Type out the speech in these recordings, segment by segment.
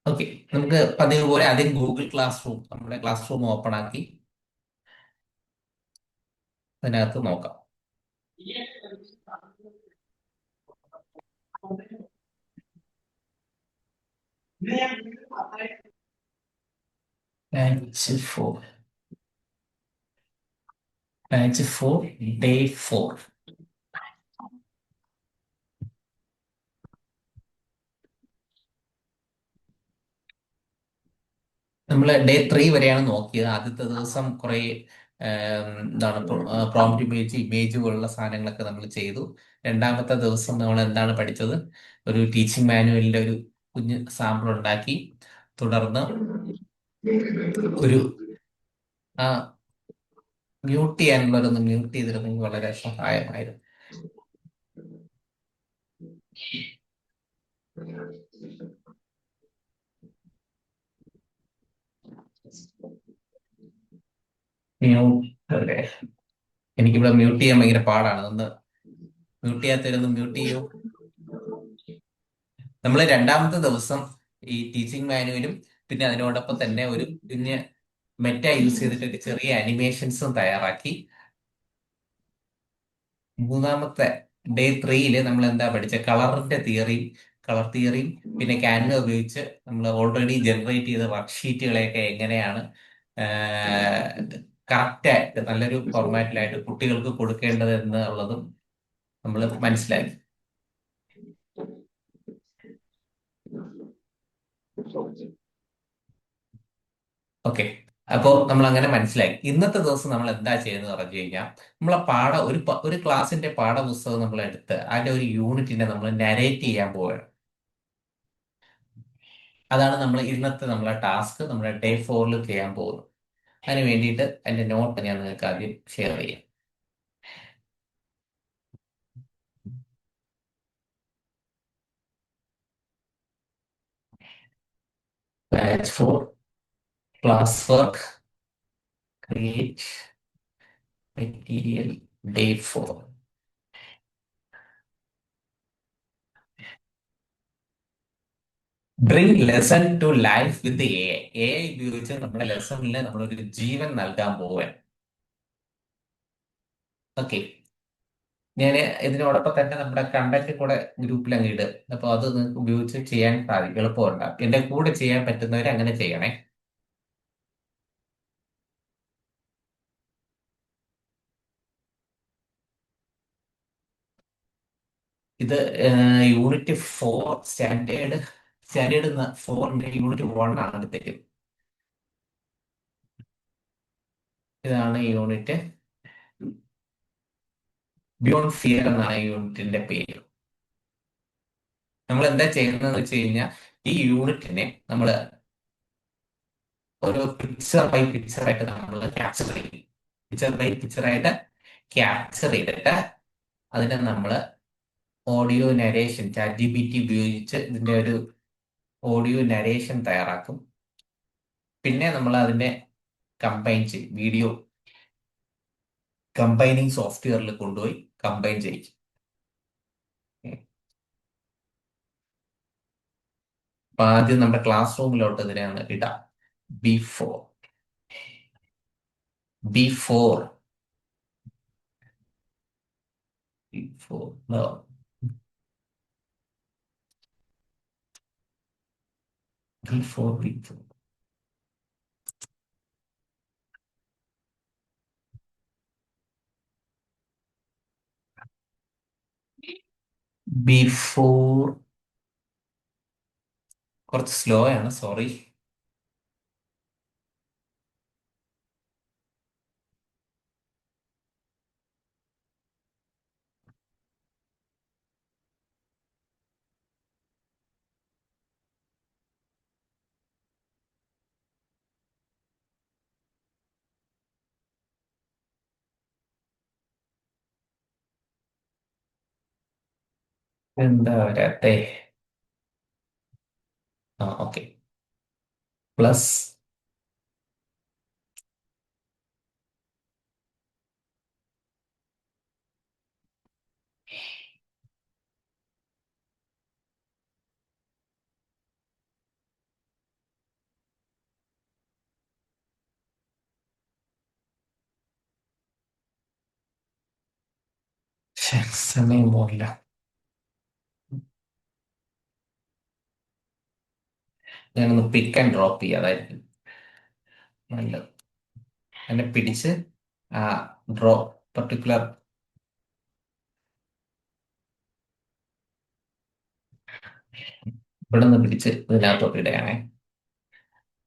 Okay, നമുക്ക് പതിവ് പോലെ ആദ്യം ഗൂഗിൾ ക്ലാസ് റൂം, നമ്മുടെ ക്ലാസ് റൂം ഓപ്പൺ ആക്കി അതിനകത്ത് നോക്കാം. Batch 4, batch 4, day 4. നമ്മൾ ഡേ 3 വരെയാണ് നോക്കിയത്. ആദ്യത്തെ ദിവസം കുറെ എന്താണ് പ്രോംപ്റ്റ് ഇമേജ്, ഇമേജ് പോലുള്ള സാധനങ്ങളൊക്കെ നമ്മൾ ചെയ്തു. രണ്ടാമത്തെ ദിവസം നമ്മൾ എന്താണ് പഠിച്ചത്? ഒരു ടീച്ചിങ് മാനുവലിന്റെ ഒരു കുഞ്ഞ് സാമ്പിൾ ഉണ്ടാക്കി. തുടർന്ന് ഒരു ആ മ്യൂട്ട് ചെയ്യാനുള്ളവരൊന്ന് മ്യൂട്ട് ചെയ്തിരുന്നെങ്കിൽ വളരെ സഹായമായിരുന്നു. മ്യൂട്ട് അല്ലേ? എനിക്കിവിടെ മ്യൂട്ട് ചെയ്യാൻ ഭയങ്കര പാടാണ്. ഒന്ന് മ്യൂട്ട് ചെയ്യാത്തവരൊന്ന് മ്യൂട്ട് ചെയ്യൂ. നമ്മൾ രണ്ടാമത്തെ ദിവസം ഈ ടീച്ചിങ് മാനുവലും പിന്നെ അതിനോടൊപ്പം തന്നെ ഒരു കുഞ്ഞ് മെറ്റ യൂസ് ചെയ്തിട്ട് ഒരു ചെറിയ അനിമേഷൻസും തയ്യാറാക്കി. മൂന്നാമത്തെ ഡേ 3 നമ്മൾ എന്താ പഠിച്ച? കളർ തിയറിയും പിന്നെ ക്യാൻവ ഉപയോഗിച്ച് നമ്മൾ ഓൾറെഡി ജനറേറ്റ് ചെയ്ത വർക്ക്ഷീറ്റുകളെയൊക്കെ എങ്ങനെയാണ് കറക്റ്റായിട്ട് നല്ലൊരു ഫോർമാറ്റിലായിട്ട് കുട്ടികൾക്ക് കൊടുക്കേണ്ടത് എന്നുള്ളതും നമ്മൾ മനസ്സിലാക്കി. ഓക്കെ, അപ്പോൾ നമ്മൾ അങ്ങനെ മനസ്സിലാക്കി. ഇന്നത്തെ ദിവസം നമ്മൾ എന്താ ചെയ്യുന്നത് പറഞ്ഞു കഴിഞ്ഞാൽ, നമ്മളെ ഒരു ക്ലാസിന്റെ പാഠപുസ്തകം നമ്മൾ എടുത്ത് അതിന്റെ ഒരു യൂണിറ്റിനെ നമ്മൾ നരേറ്റ് ചെയ്യാൻ പോവുകയാണ്. അതാണ് നമ്മൾ ഇന്നത്തെ നമ്മളെ ടാസ്ക്, നമ്മുടെ ഡേ 4 ചെയ്യാൻ പോകുന്നത്. അതിന് വേണ്ടിയിട്ട് അതിന്റെ നോട്ട് ഞാൻ നിങ്ങൾക്ക് ആദ്യം ഷെയർ ചെയ്യാം. Batch 4 class work, create material, day 4. Bring lesson to life with A I ഉപയോഗിച്ച് നമ്മുടെ ലെസണിൽ നമ്മളൊരു ജീവൻ നൽകാൻ പോവുകയാണ്. ഓക്കെ, ഞാൻ ഇതിനോടൊപ്പം തന്നെ നമ്മുടെ കണ്ടന്റ് കൂടെ ഗ്രൂപ്പിൽ അങ്ങ് ഇടും. അപ്പോൾ അത് നിങ്ങൾക്ക് ഉപയോഗിച്ച് ചെയ്യാൻ സാധിക്കും, എളുപ്പമുണ്ടാകും. എന്റെ കൂടെ ചെയ്യാൻ പറ്റുന്നവർ അങ്ങനെ ചെയ്യണേ. ഇത് യൂണിറ്റ് 4 സ്റ്റാൻഡേർഡ് 4ന്റെ യൂണിറ്റ് 1 ആണ് എടുത്തേക്കുന്നത്. ഇതാണ് യൂണിറ്റ്. ബിയോണ്ട് ഫിയർ എന്നാണ് യൂണിറ്റിന്റെ പേര്. നമ്മൾ എന്താ ചെയ്യുന്നതെന്ന് വെച്ച് കഴിഞ്ഞാൽ, ഈ യൂണിറ്റിനെ നമ്മൾ ഒരു പിക്ചർ ബൈ പിക്ചർ ആയിട്ട് നമ്മൾ ക്യാപ്ചർ ചെയ്യും. പിക്ചർ ബൈ പിക്ചർ ആയിട്ട് ക്യാപ്ചർ ചെയ്തിട്ട് അതിനെ നമ്മൾ ഓഡിയോ നരേഷൻ, ChatGPT ഉപയോഗിച്ച് ഇതിന്റെ ഒരു ഓഡിയോ നരേഷൻ തയ്യാറാക്കും. പിന്നെ നമ്മൾ അതിനെ കമ്പൈൻ ചെയ്യും. വീഡിയോ കമ്പൈനിങ് സോഫ്റ്റ്വെയറിൽ കൊണ്ടുപോയി കമ്പൈൻ ചെയ്യും. അപ്പൊ ആദ്യം നമ്മുടെ ക്ലാസ് റൂമിലോട്ട് ഇതിനെ ഇടാം. B four B four B four B four കുറച്ച് സ്ലോ ആണ്, സോറി. എന്താ വരാത്തെ? ആ, ഓക്കെ. പ്ലസ് സമയം പോകില്ല. ഞാനൊന്ന് പിക്ക് ആൻഡ് ഡ്രോപ്പ് ചെയ്യാം, അതായിരിക്കും നല്ലത്. എന്നെ പിടിച്ച് ആ ഡ്രോ പർട്ടിക്കുലർ ഇവിടെ നിന്ന് പിടിച്ച് ഇതിനകത്തോട്ട് ഇടുകയാണേ.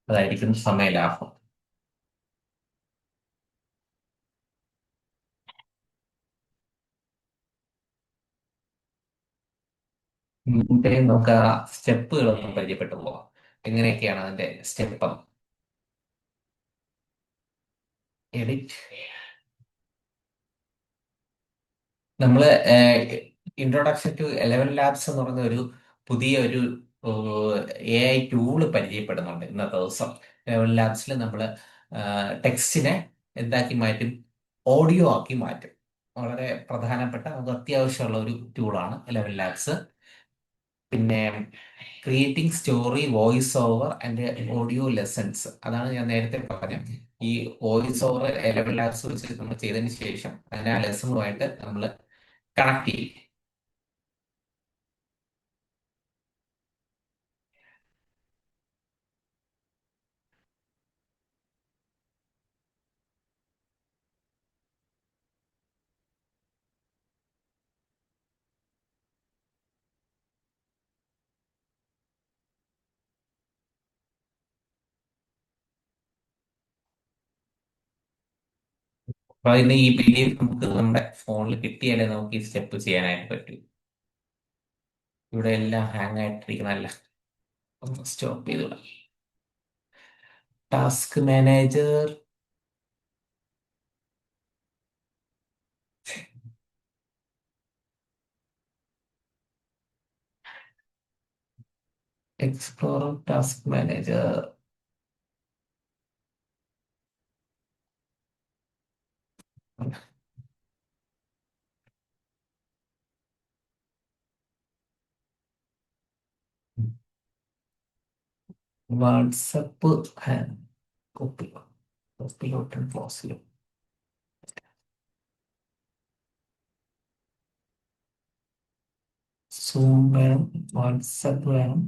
അതായിരിക്കും സമയലാഭം. ഇതിന്റെ നമുക്ക് ആ സ്റ്റെപ്പുകളൊന്നും പരിചയപ്പെട്ടു പോവാം. എങ്ങനെയൊക്കെയാണ് അതിന്റെ സ്റ്റെപ്പ്? എഡിറ്റ്. നമ്മള് ഇൻട്രൊഡക്ഷൻ ടു എലവൻ ലാബ്സ് എന്ന് പറയുന്ന ഒരു പുതിയ ഒരു AI ടൂള് പരിചയപ്പെടുന്നുണ്ട് ഇന്നത്തെ ദിവസം. എലവൻ ലാബ്സിൽ നമ്മൾ ടെക്സ്റ്റിനെ എന്താക്കി മാറ്റും? ഓഡിയോ ആക്കി മാറ്റും. വളരെ പ്രധാനപ്പെട്ട, നമുക്ക് അത്യാവശ്യമുള്ള ഒരു ടൂളാണ് എലവൻ ലാബ്സ്. പിന്നെ creating story, voice over and audio lessons, അതാണ് ഞാൻ നേരത്തെ പറഞ്ഞത്. ഈ വോയിസ് ഓവർ എലവൻ ലാബ്സ് വെച്ച് നമ്മൾ ചെയ്തതിന് ശേഷം അതിനെ ആ ലെസണുമായിട്ട് നമ്മൾ കണക്ട് ചെയ്യും. അപ്പൊ അതിന് ഈ PDF നമുക്ക് നമ്മുടെ ഫോണിൽ കിട്ടിയാലേ നമുക്ക് ഈ സ്റ്റെപ്പ് ചെയ്യാനായിട്ട് പറ്റും. ഇവിടെ എല്ലാം ഹാങ് ആയിട്ടിരിക്കുന്നല്ല. ഒന്ന് സ്റ്റോപ്പ് ചെയ്തുവിടാം. Task manager, explorer, task manager, WhatsApp, copy കോപ്പിലോട്ടും ക്ലോസിലും. സൂം വേണം, വാട്സപ്പ് വേണം,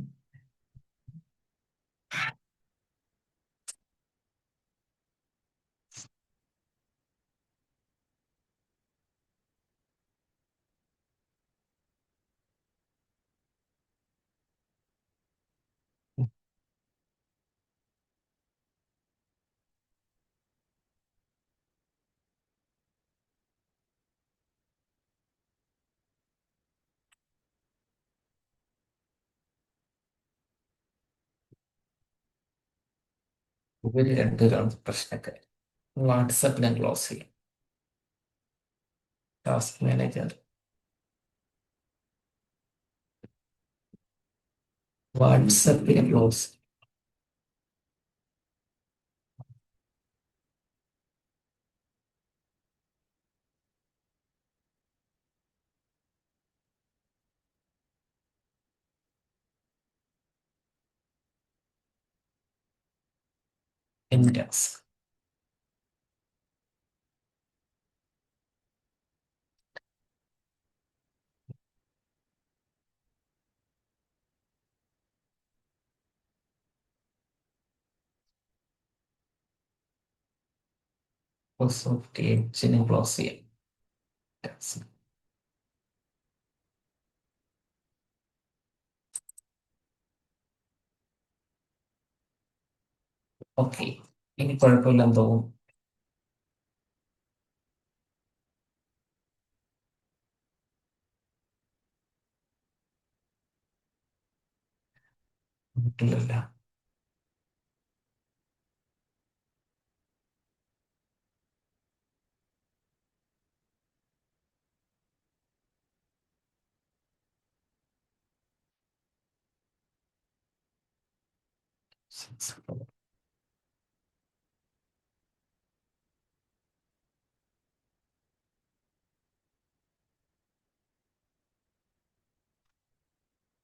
ഇവര് രണ്ടുപേരാണ് പ്രശ്നക്കാർ. വാട്സപ്പ് ഞാൻ ക്ലോസ് ചെയ്യും. ടാസ്ക് മാനേജർ, വാട്സപ്പിന് ക്ലോസ്, എൻ ടാസ്ക്. മൈക്രോസോഫ്റ്റ് എഡ്ജിന് ക്ലോസ് ചെയ്യാം. ഓക്കെ, ഇനി കുഴപ്പമില്ലെന്ന് തോന്നുന്നു. ഇല്ല.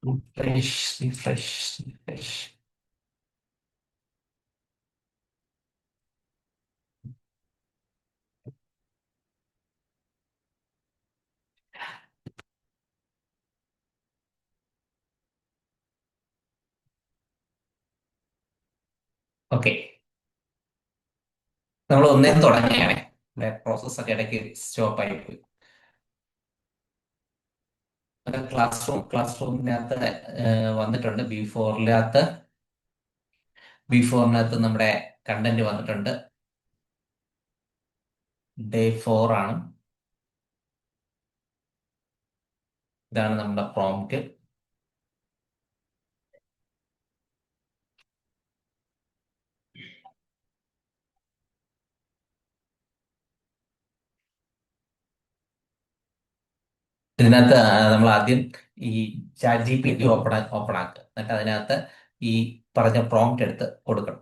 Refresh, refresh, refresh. ഓക്കെ, നമ്മൾ ഒന്നേന്ന് തുടങ്ങുകയാണേ. പ്രോസസ് ഒക്കെ ഇടയ്ക്ക് സ്റ്റോപ്പ് ആയി പോയി. ക്ലാസ് റൂമിനകത്ത് വന്നിട്ടുണ്ട്. ബി ഫോറിനകത്ത് നമ്മുടെ കണ്ടന്റ് വന്നിട്ടുണ്ട്. ഡേ 4 ആണ്. ഇതാണ് നമ്മുടെ പ്രോംപ്റ്റ്. ഇതിനകത്ത് നമ്മൾ ആദ്യം ഈ ChatGPT ഓപ്പൺ ആക്കുക. എന്നിട്ട് അതിനകത്ത് ഈ പറഞ്ഞ പ്രോംപ്റ്റ് എടുത്ത് കൊടുക്കണം.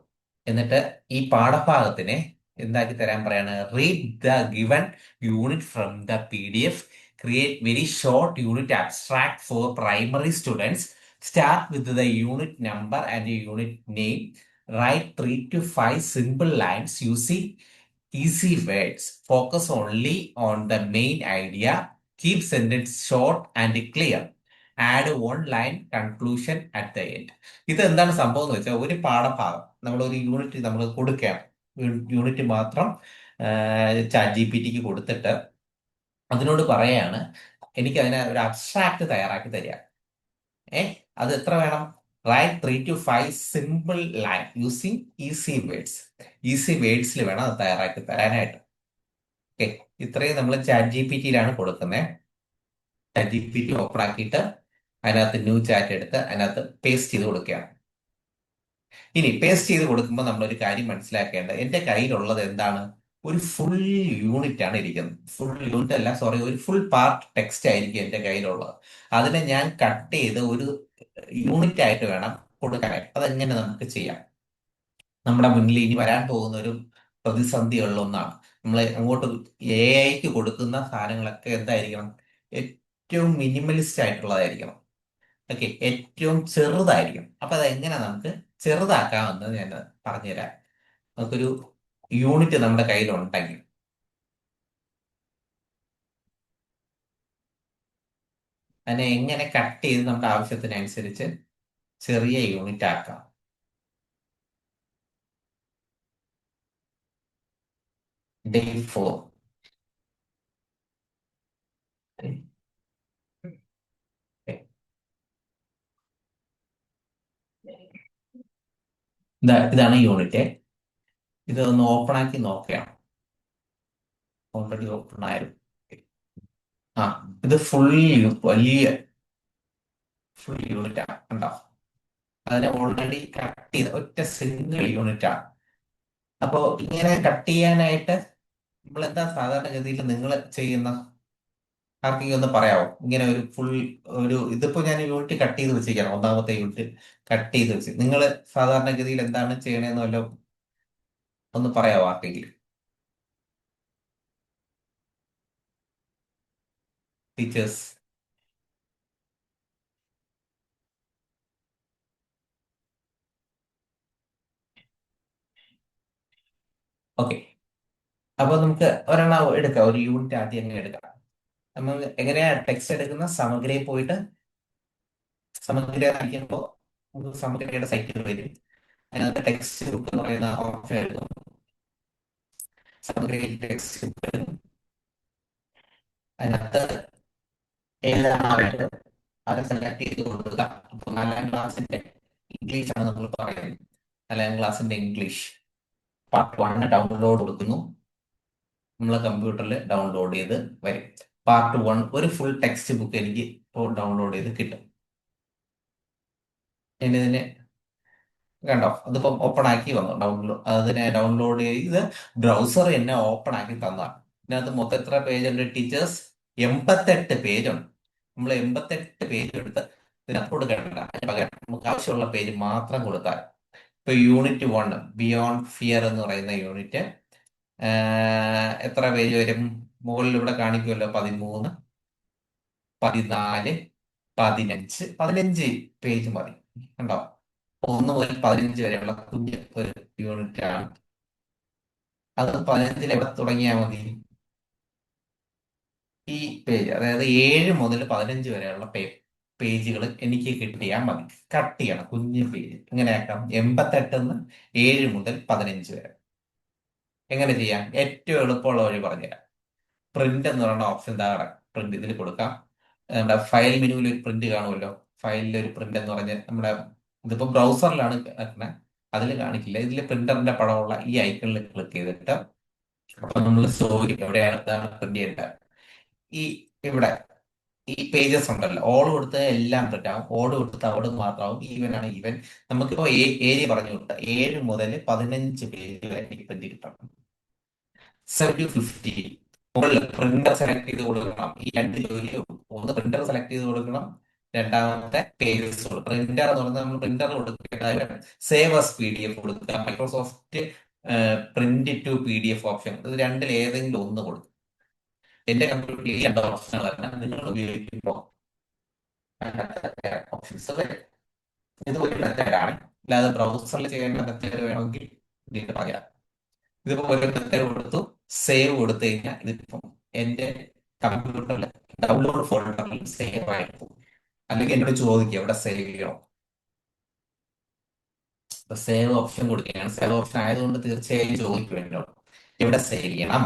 എന്നിട്ട് ഈ പാഠഭാഗത്തിനെ എന്താക്കി തരാൻ പറയാണ്. Read the given unit from the PDF. Create very short unit abstract for primary students. Start with the unit number and unit name. Write 3 to 5 simple lines using easy words. Focus only on the main idea. Keep sentence short and clear. Add one line conclusion at the end. ഇത് എന്താണ് സംഭവം എന്ന് വെച്ചാൽ, ഒരു പാഠഭാഗം നമ്മൾ ഒരു unit നമ്മൾ കൊടുക്കുകയാണ്. യൂണിറ്റ് മാത്രം ChatGPT കൊടുത്തിട്ട് അതിനോട് പറയാണ്, എനിക്ക് അതിനെ ഒരു അബ്സ്ട്രാക്ട് തയ്യാറാക്കി തരിക. അത് എത്ര വേണം? Write 3 to 5 simple line using easy words. Easy വേർഡ്സിൽ വേണം അത് തയ്യാറാക്കി തരാനായിട്ട്. ഓക്കെ, ഇത്രയും നമ്മൾ ChatGPT-യിലാണ് കൊടുക്കുന്നത്. ChatGPT ഓപ്പൺ ആക്കിയിട്ട് അതിനകത്ത് ന്യൂ ചാറ്റ് എടുത്ത് അതിനകത്ത് പേസ്റ്റ് ചെയ്ത് കൊടുക്കുകയാണ്. ഇനി പേസ്റ്റ് ചെയ്ത് കൊടുക്കുമ്പോൾ നമ്മളൊരു കാര്യം മനസ്സിലാക്കേണ്ടത്, എൻ്റെ കയ്യിലുള്ളത് എന്താണ്? ഒരു ഫുൾ യൂണിറ്റ് ആണ് ഇരിക്കുന്നത്. ഫുൾ യൂണിറ്റ് അല്ല, സോറി, ഒരു ഫുൾ പാർട്ട് ടെക്സ്റ്റ് ആയിരിക്കും എൻ്റെ കയ്യിലുള്ളത്. അതിനെ ഞാൻ കട്ട് ചെയ്ത് ഒരു യൂണിറ്റ് ആയിട്ട് വേണം കൊടുക്കാനായിട്ട്. അതെങ്ങനെ നമുക്ക് ചെയ്യാം? നമ്മുടെ മുന്നിൽ ഇനി വരാൻ പോകുന്ന ഒരു പ്രതിസന്ധിയുള്ള ഒന്നാണ്. നമ്മൾ അങ്ങോട്ട് AI-ക്ക് കൊടുക്കുന്ന സാധനങ്ങളൊക്കെ എന്തായിരിക്കണം? ഏറ്റവും മിനിമലിസ്റ്റ് ആയിട്ടുള്ളതായിരിക്കണം. ഓക്കെ, ഏറ്റവും ചെറുതായിരിക്കും. അപ്പൊ അതെങ്ങനെ നമുക്ക് ചെറുതാക്കാമെന്ന് ഞാൻ പറഞ്ഞുതരാം. നമുക്കൊരു യൂണിറ്റ് നമ്മുടെ കയ്യിലുണ്ടെങ്കിൽ അതിനെ എങ്ങനെ കട്ട് ചെയ്ത് നമ്മുടെ ആവശ്യത്തിനനുസരിച്ച് ചെറിയ യൂണിറ്റ് ആക്കാം. Day 4. ഇതാണ് യൂണിറ്റ്. ഇത് ഒന്ന് ഓപ്പൺ ആക്കി നോക്കുകയാണ്. ഓൾറെഡി ഓപ്പൺ ആയിരുന്നു. ആ, ഇത് വലിയ ഫുൾ യൂണിറ്റ് ആണ്, കണ്ടോ? അതിനെ ഓൾറെഡി കട്ട് ചെയ്ത് ഒറ്റ സിംഗിൾ യൂണിറ്റ് ആണ്. അപ്പോ ഇങ്ങനെ കട്ട് ചെയ്യാനായിട്ട് നമ്മൾ എന്താ സാധാരണഗതിയിൽ നിങ്ങൾ ചെയ്യുന്ന? ആർക്കെങ്കിലും ഒന്ന് പറയാമോ? ഇങ്ങനെ ഒരു ഫുൾ ഒരു ഇതിപ്പോ ഞാൻ യൂണിറ്റ് കട്ട് ചെയ്ത് വെച്ചിരിക്കുകയാണ്. ഒന്നാമത്തെ യൂണിറ്റ് കട്ട് ചെയ്ത് വെച്ച് നിങ്ങൾ സാധാരണഗതിയിൽ എന്താണ് ചെയ്യണേന്ന് വല്ലോ ഒന്ന് പറയാമോ ആർക്കെങ്കിലും? ടീച്ചേഴ്സ്. ഓക്കെ, അപ്പൊ നമുക്ക് ഒരെണ്ണം എടുക്കാം. ഒരു യൂണിറ്റ് ആദ്യം എങ്ങനെ എടുക്കാം? നമ്മൾ എങ്ങനെയാ ടെക്സ്റ്റ് എടുക്കുന്ന? സമഗ്രയിൽ പോയിട്ട് സമഗ്ര അടിക്കുമ്പോൾ നമുക്ക് സമഗ്രയുടെ സൈറ്റിൽ വരും. അതിനകത്ത് ടെക്സ്റ്റ് ബുക്ക് എന്ന് പറയുന്ന ഓപ്ഷൻ എടുക്കും. സമഗ്രയിൽ ടെക്സ്റ്റ് ബുക്ക് എടുക്കും. അതിനകത്ത് ഏതാണ് വേണ്ടത് അത് സെലക്ട് ചെയ്ത് കൊടുക്കുക. അപ്പോൾ 4ാം ക്ലാസ്സിന്റെ ഇംഗ്ലീഷ് ആണ് നമ്മൾ പറയുന്നത്. 4ാം ക്ലാസ്സിന്റെ ഇംഗ്ലീഷ് പാർട്ട് 1 ഡൗൺലോഡ് കൊടുക്കുന്നു. നമ്മളെ കമ്പ്യൂട്ടറിൽ ഡൗൺലോഡ് ചെയ്ത് വരും. പാർട്ട് 1 ഒരു ഫുൾ ടെക്സ്റ്റ് ബുക്ക് എനിക്ക് ഇപ്പോൾ ഡൗൺലോഡ് ചെയ്ത് കിട്ടും. ഇനി ഇതിനെ കണ്ടോ, അതിപ്പം ഓപ്പൺ ആക്കി വന്നു. അതിനെ ഡൗൺലോഡ് ചെയ്ത് ബ്രൗസർ എന്നെ ഓപ്പൺ ആക്കി തന്നതാണ്. ഇതിനകത്ത് മൊത്തം എത്ര പേജ് ഉണ്ട് ടീച്ചേഴ്സ്? 88 പേജുണ്ട്. നമ്മൾ 88 പേജ് എടുത്ത് ഇതിനകത്ത് കൊടുക്കേണ്ട. അതിന് പകരം നമുക്ക് ആവശ്യമുള്ള പേജ് മാത്രം കൊടുത്താൽ. ഇപ്പൊ യൂണിറ്റ് 1 ബിയോണ്ട് ഫിയർ എന്ന് പറയുന്ന യൂണിറ്റ് എത്ര പേജ് വരും? മുകളിൽ ഇവിടെ കാണിക്കുമല്ലോ, 13, 14, 15 പേജ് മതി. കണ്ടോ? 1 മുതൽ 15 വരെയുള്ള കുഞ്ഞ് ഒരു യൂണിറ്റ് ആണ്. അത് 15 എവിടെ തുടങ്ങിയാൽ മതി? ഈ പേജ്, അതായത് 7 മുതൽ 15 വരെയുള്ള പേജ്. പേജുകൾ എനിക്ക് കിട്ടിയാൽ മതി. കട്ട് ചെയ്യണം, കുഞ്ഞു പേജ്. എങ്ങനെയാക്കാം? 88 7 മുതൽ 15 വരെ. എങ്ങനെ ചെയ്യാം? ഏറ്റവും എളുപ്പമുള്ള വഴി പറഞ്ഞുതരാം. പ്രിന്റ് എന്ന് പറയുന്ന ഓപ്ഷൻ താഴെ പ്രിന്റ് ഇതിൽ കൊടുക്കാം. നമ്മുടെ ഫയൽ മെനുവിൽ ഒരു പ്രിന്റ് കാണുമല്ലോ. ഫയലിൽ ഒരു പ്രിന്റ് എന്ന് പറഞ്ഞ് നമ്മുടെ ഇതിപ്പോ ബ്രൗസറിലാണ് കിടക്കുന്നത്, അതിൽ കാണിക്കില്ല. ഇതിൽ പ്രിന്ററിന്റെ പടമുള്ള ഈ ഐക്കണിൽ ക്ലിക്ക് ചെയ്തിട്ട് അപ്പൊ നമ്മൾ സ്റ്റോറി എവിടെയാണ് പ്രിന്റ് ചെയ്യേണ്ടത്, ഈ ഇവിടെ ഈ പേജസ് ഉണ്ടല്ലോ, ഓൾ കൊടുത്ത് എല്ലാം പ്രിന്റ് ആവും, ഓട് കൊടുത്ത് അവിടെ മാത്രമാവും. ഈവൻ ആണ് ഈവൻ. നമുക്കിപ്പോ ഏരിയ പറഞ്ഞു കൊടുത്ത 7 മുതൽ 15 പേജ് വരെ എനിക്ക് പ്രിന്റ് കിട്ടണം. 7 to 50 മുകളിൽ പ്രിന്റർ സെലക്ട് ചെയ്ത് കൊടുക്കണം. ഈ രണ്ട് ജോലിയും, ഒന്ന് പ്രിന്റർ സെലക്ട് ചെയ്ത് കൊടുക്കണം, രണ്ടാമത്തെ പേജസ് കൊടുക്കണം. പ്രിന്റർ എന്ന് പറഞ്ഞാൽ നമ്മൾ പ്രിന്റർ കൊടുക്കേണ്ട സേവ് as PDF കൊടുക്കുക, Microsoft print to PDF option, ഇത് രണ്ടിൽ ഏതെങ്കിലും ഒന്ന് കൊടുക്കും. എന്റെ കമ്പ്യൂട്ടറിൽ ഈ രണ്ട് ഓപ്ഷനുകളല്ല നിങ്ങൾ ഉപയോഗിക്കുമ്പോൾ ഓപ്ഷൻസ് വരും. ഇത് ഒരു മെത്തേഡാണ്, അല്ലാതെ ബ്രൗസറിൽ ചെയ്യേണ്ട മെത്തേഡ് വേണമെങ്കിൽ ഇതിന്റെ പറയാം. ഇതിപ്പോ ഒരു മെത്തേഡ് കൊടുത്തു, സേവ് കൊടുത്തു കഴിഞ്ഞാൽ ഇതിപ്പം എന്റെ കമ്പ്യൂട്ടറിൽ ഡൗൺലോഡ് ഫോൾഡറിൽ സേവ് ആയിട്ട് പോകും. അല്ലെങ്കിൽ എന്നോട് ചോദിക്കുക എവിടെ സേവ് ചെയ്യണം. അപ്പൊ സേവ് ഓപ്ഷൻ കൊടുക്കുകയാണ്. സേവ് ഓപ്ഷൻ ആയതുകൊണ്ട് തീർച്ചയായും ചോദിക്കും എന്നോട് എവിടെ സേവ് ചെയ്യണം.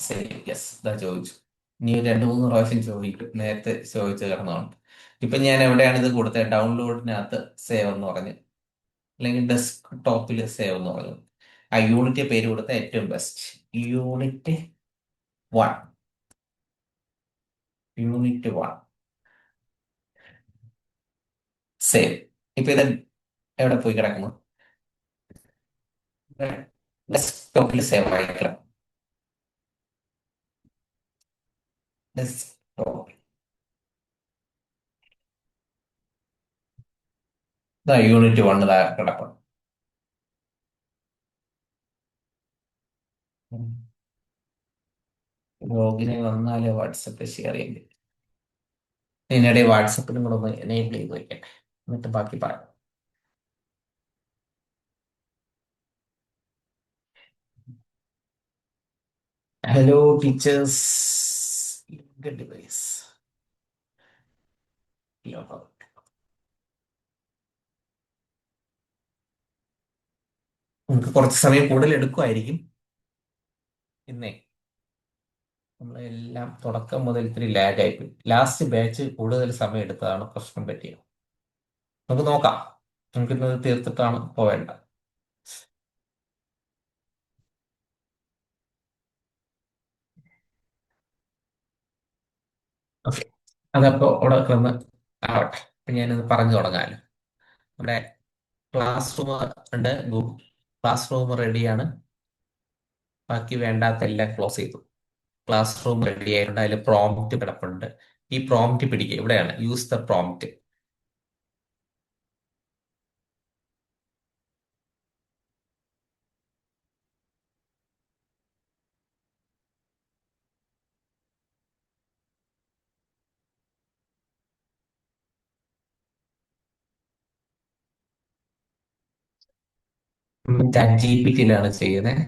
സേവ്, യെസ്, ഇതാ ചോദിച്ചു. ഇനി ഒരു 2 3 പ്രാവശ്യം ചോദിക്കും, നേരത്തെ ചോദിച്ചു കിടന്നുകൊണ്ട്. ഇപ്പൊ ഞാൻ എവിടെയാണ് ഇത് കൊടുത്തത്? ഡൗൺലോഡിനകത്ത് സേവ് എന്ന് പറഞ്ഞ്, അല്ലെങ്കിൽ ഡെസ്ക് ടോപ്പിൽ സേവ് എന്ന് പറഞ്ഞു. ആ യൂണിറ്റ് പേര് കൊടുത്ത ഏറ്റവും ബെസ്റ്റ് യൂണിറ്റ് 1. Unit 1 save. ഇപ്പൊ ഇത് എവിടെ പോയി കിടക്കുന്നു? ഡെസ്ക്ടോപ്പിൽ സേവ് ആയിരിക്കണം. ഡെസ്ക്ടോപ്പ്, യൂണിറ്റ് 1 കിടക്കണം. ലോഗിന് വന്നാലേ വാട്സപ്പ് ഷെയർ ചെയ്യാൻ പറ്റും. ഇതിനിടെ വാട്സപ്പിലും കൂടെ ഒന്ന് എനേബിൾ ചെയ്ത് വയ്ക്കട്ടെ, എന്നിട്ട് ബാക്കി പറയാം. ഹലോ ടീച്ചേഴ്സ്, ഡിവൈസ് നമുക്ക് കുറച്ച് സമയം കൂടുതൽ എടുക്കുമായിരിക്കും ഇന്നേ. നമ്മളെല്ലാം തുടക്കം മുതൽ ഇത്തിരി ലാഗ് ആയിപ്പോയി. ലാസ്റ്റ് ബാച്ച് കൂടുതൽ സമയം എടുത്തതാണ് പ്രശ്നം പറ്റിയത്. നമുക്ക് നോക്കാം, നമുക്കിന്നത് തീർത്തിട്ടാണ് പോവേണ്ട. ഓക്കെ, അതപ്പോ അവിടെ കിടന്ന് ആവട്ടെ. അപ്പൊ ഞാനിത് പറഞ്ഞു തുടങ്ങാമല്ലോ. നമ്മുടെ ക്ലാസ് റൂം ഉണ്ട്, ക്ലാസ് റൂം റെഡിയാണ്. ബാക്കി വേണ്ടാത്ത എല്ലാം ക്ലോസ് ചെയ്തു. ക്ലാസ് റൂം റെഡി ആയിട്ടുണ്ട്, അതിൽ പ്രോംപ്റ്റ് കിടപ്പുണ്ട്. ഈ പ്രോംപ്റ്റ് പിടിക്കുക, ഇവിടെയാണ് യൂസ് ദ പ്രോംപ്റ്റ്. ചാറ്റ് GPT-യിലാണ് ചെയ്യുന്നത്.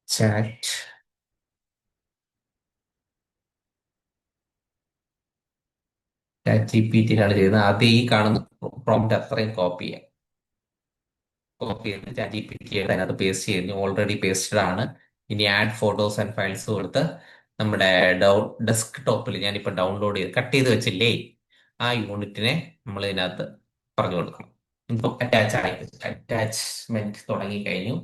ചാറ്റ് GPT-യിലാണ് ചെയ്യുന്നത്. ആദ്യം ഈ കാണുന്ന പ്രോംപ്റ്റ് അത്രയും കോപ്പി ചെയ്യാം. കോപ്പി ചെയ്ത് ചാറ്റ് GPT അതിനകത്ത് പേസ്റ്റ് ചെയ്യുന്നു. ഓൾറെഡി പേസ്റ്റഡ് ആണ്. ഇനി ആഡ് ഫോട്ടോസ് ആൻഡ് ഫയൽസ് കൊടുത്ത് നമ്മുടെ ഡെസ്ക് ടോപ്പിൽ ഞാനിപ്പോൾ ഡൗൺലോഡ് ചെയ്ത് കട്ട് ചെയ്ത് വെച്ചില്ലേ, ആ യൂണിറ്റിനെ നമ്മൾ ഇതിനകത്ത് പറഞ്ഞു കൊടുക്കണം. ഇപ്പം അറ്റാച്ച്മെന്റ് തുടങ്ങി കഴിഞ്ഞു.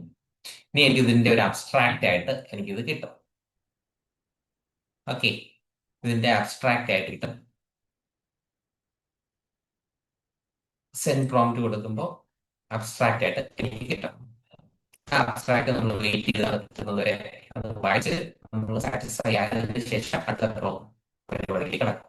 ഇനി എനിക്ക് ഇതിന്റെ ഒരു അബ്സ്ട്രാക്റ്റ് ആയിട്ട് എനിക്കിത് കിട്ടും. ഓക്കെ, ഇതിന്റെ അബ്സ്ട്രാക്റ്റ് ആയിട്ട് കിട്ടും. സെൻഡ് പ്രോംപ്റ്റ് കൊടുക്കുമ്പോൾ അബ്സ്ട്രാക്റ്റ് ആയിട്ട് എനിക്ക് കിട്ടും. ആ അബ്സ്ട്രാക്റ്റ് നമ്മൾ വെയിറ്റ് ചെയ്ത് കിട്ടുന്നത് വരെ അത് വായിച്ച് നമ്മൾ സാറ്റിസ്ഫൈ ആയതിനു ശേഷം അടുത്ത പരിപാടിക്ക് കിടക്കും.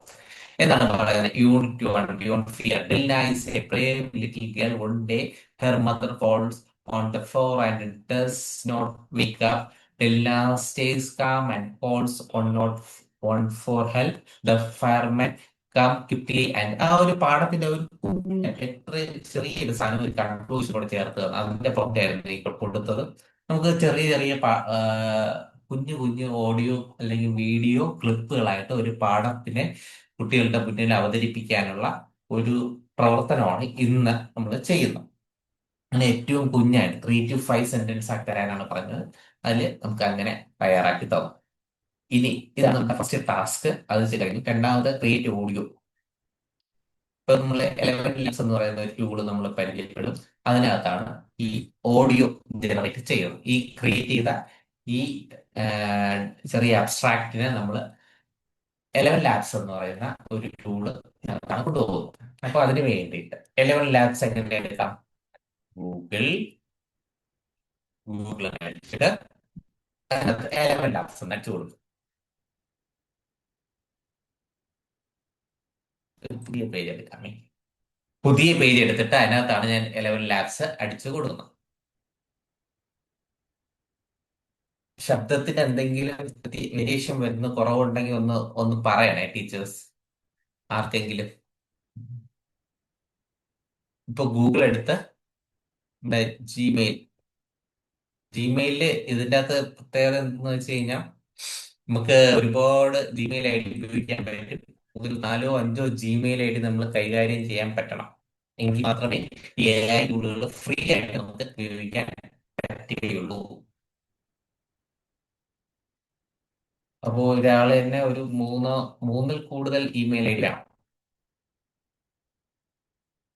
എന്താണ് പറയുന്നത്? Unit 1, beyond fear. Della is a brave little girl. One day her mother falls on the floor and does not wake up. Della stays calm and calls on not one for help. The firemen come quickly and ആ ഒരു പാഠത്തിന്റെ ഒരു കുഞ്ഞ് എത്ര ചെറിയൊരു സാധനം ഒരു conclusion കൂടെ ചേർത്ത് തന്നു. അതിന്റെ പുറത്തായിരുന്നു ഈ കൊടുത്തത്. നമുക്ക് ചെറിയ ചെറിയ കുഞ്ഞു കുഞ്ഞു ഓഡിയോ അല്ലെങ്കിൽ വീഡിയോ ക്ലിപ്പുകളായിട്ട് ഒരു പാഠത്തിനെ കുട്ടികളുടെ മുന്നിൽ അവതരിപ്പിക്കാനുള്ള ഒരു പ്രവർത്തനമാണ് ഇന്ന് നമ്മൾ ചെയ്യുന്നത്. അങ്ങനെ ഏറ്റവും കുഞ്ഞായിട്ട് 3 to 5 സെന്റൻസ് ആക്കി തരാനാണ് പറഞ്ഞത്. അതിൽ നമുക്ക് അങ്ങനെ തയ്യാറാക്കി തന്നു. ഇനി ഇതാണ് നമ്മുടെ ഫസ്റ്റ് ടാസ്ക്. അത് കഴിഞ്ഞു. രണ്ടാമത് ക്രിയേറ്റ് ഓഡിയോ. ഇപ്പൊ നമ്മൾ 11 ലാബ്സ് എന്ന് പറയുന്ന ഒരു ടൂള് നമ്മൾ പരിചയപ്പെടും. അതിനകത്താണ് ഈ ഓഡിയോ ജനറേറ്റ് ചെയ്യുന്നത്. ഈ ക്രിയേറ്റ് ചെയ്ത ഈ ആ, ചെറിയ അബ്സ്ട്രാക്റ്റിനെ നമ്മൾ 11 ലാബ്സ് എന്ന് പറയുന്ന ഒരു ടൂള് ആണ് കൊണ്ടുപോകുന്നത്. അപ്പൊ അതിന് വേണ്ടിയിട്ട് 11 ലാബ്സ് എങ്ങനെ എടുക്കാം? ഗൂഗിൾ ഗൂഗിൾ അടിച്ചിട്ട് അതിനകത്ത് 11 ലാബ്സ് എന്ന് അടിച്ചു കൊടുക്കും. ഒരു പുതിയ പേജ് എടുക്കാമേ. പുതിയ പേജ് എടുത്തിട്ട് അതിനകത്താണ് ഞാൻ 11 ലാബ്സ് അടിച്ചു കൊടുക്കുന്നത്. ശബ്ദത്തിന് എന്തെങ്കിലും വേരിയേഷൻ വരുന്ന കുറവുണ്ടെങ്കിൽ ഒന്ന് ഒന്ന് പറയണേ ടീച്ചേഴ്സ്, ആർക്കെങ്കിലും. ഇപ്പൊ ഗൂഗിൾ എടുത്ത് നമ്മുടെ ജിമെയിൽ ജിമെയിലില് ഇതിൻ്റെ അകത്ത് പ്രത്യേകത എന്തെന്ന് വെച്ച് കഴിഞ്ഞാൽ നമുക്ക് ഒരുപാട് ജിമെയിൽ ഐ ഡി ഉപയോഗിക്കാൻ പറ്റും. ഒരു 4 5 ജിമെയിൽ ഐ ഡി നമ്മൾ കൈകാര്യം ചെയ്യാൻ പറ്റണം. എങ്കിൽ മാത്രമേ ഈ AI ടൂളുകൾ ഫ്രീ ആയിട്ട് നമുക്ക് ഉപയോഗിക്കാൻ പറ്റുകയുള്ളൂ. അപ്പോൾ ഒരാൾ തന്നെ ഒരു മൂന്നിൽ കൂടുതൽ ഇമെയിൽ ഐ ഡി വേണം.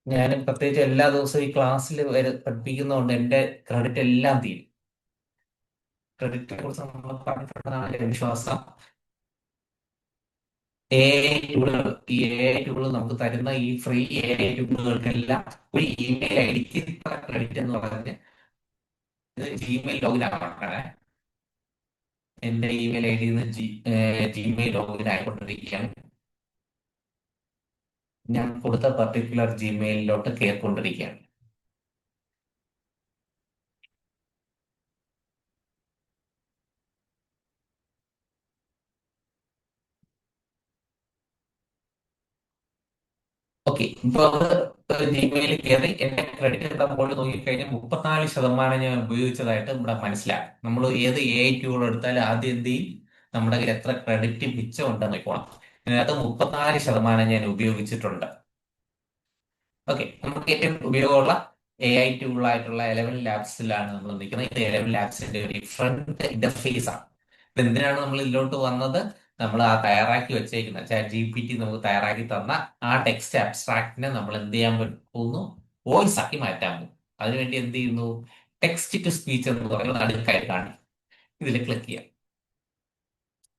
ഞാൻ പ്രത്യേകിച്ച് എല്ലാ ദിവസവും ഈ ക്ലാസ്സിൽ വരെ പഠിപ്പിക്കുന്നതുകൊണ്ട് എൻ്റെ ക്രെഡിറ്റ് എല്ലാം തീരും. ക്രെഡിറ്റിനെ കുറിച്ച് നമ്മൾ പറഞ്ഞിട്ടുള്ളതാണ് എൻ്റെ വിശ്വാസം. എ ഐ ടൂളുകൾ ഈ AI ടൂളുകൾ നമുക്ക് തരുന്ന ഈ ഫ്രീ AI ടൂളുകൾക്കെല്ലാം ഒരു ഇമെയിൽ ഐ ഡിക്ക് ഇത്ര ക്രെഡിറ്റ് എന്ന് പറഞ്ഞ് ഇത് ജിമെയിൽ ലോഗിൻ ആക്കണേ. എൻ്റെ ഇമെയിൽ ഐ ഡിയിൽ നിന്ന് ജിമെയിൽ ലോഗിൻ ആയിക്കൊണ്ടിരിക്കുകയാണ്. ഞാൻ കൊടുത്ത പർട്ടിക്കുലർ ജിമെയിലിലോട്ട് കയറിക്കൊണ്ടിരിക്കുകയാണ്. ഓക്കെ, ഇപ്പൊ അത് ജിമെയിൽ കയറി എന്റെ ക്രെഡിറ്റ് എടുത്തപ്പോൾ നോക്കിക്കഴിഞ്ഞാൽ 34% ഞാൻ ഉപയോഗിച്ചതായിട്ട് ഇവിടെ മനസ്സിലാക്കും. നമ്മൾ ഏത് AI ടൂൾ എടുത്താലും ആദ്യം എന്ത് ചെയ്യും? നമ്മുടെ കയ്യിൽ എത്ര ക്രെഡിറ്റ് മിച്ചം ഉണ്ടെന്ന് നോക്കണം. ഇതിനകത്ത് 34% ഞാൻ ഉപയോഗിച്ചിട്ടുണ്ട്. ഓക്കെ, നമുക്ക് ഏറ്റവും ഉപയോഗമുള്ള AI ടൂളായിട്ടുള്ള 11 ലാബ്സിലാണ് നമ്മൾ നിൽക്കുന്നത്. ഇത് 11 ലാബ്സിന്റെ ഒരു ഫ്രണ്ട് ഇന്റർഫേസ് ആണ്. ഇത് എന്തിനാണ് നമ്മൾ ഇതിലോട്ട് വന്നത്? നമ്മൾ ആ തയ്യാറാക്കി വെച്ചേക്കുന്ന ChatGPT നമുക്ക് തയ്യാറാക്കി തന്ന ആ ടെക്സ്റ്റ് അബ്സ്ട്രാക്റ്റിനെ നമ്മൾ എന്ത് ചെയ്യാൻ പോകുന്നു? വോയിസ് ആക്കി മാറ്റാൻ പോകും. അതിനുവേണ്ടി എന്ത് ചെയ്യുന്നു? ടെക്സ്റ്റ് ടു സ്പീച്ച് എന്ന് പറയുന്നത് അടുക്കായി കാണും. ഇതിൽ ക്ലിക്ക് ചെയ്യാം.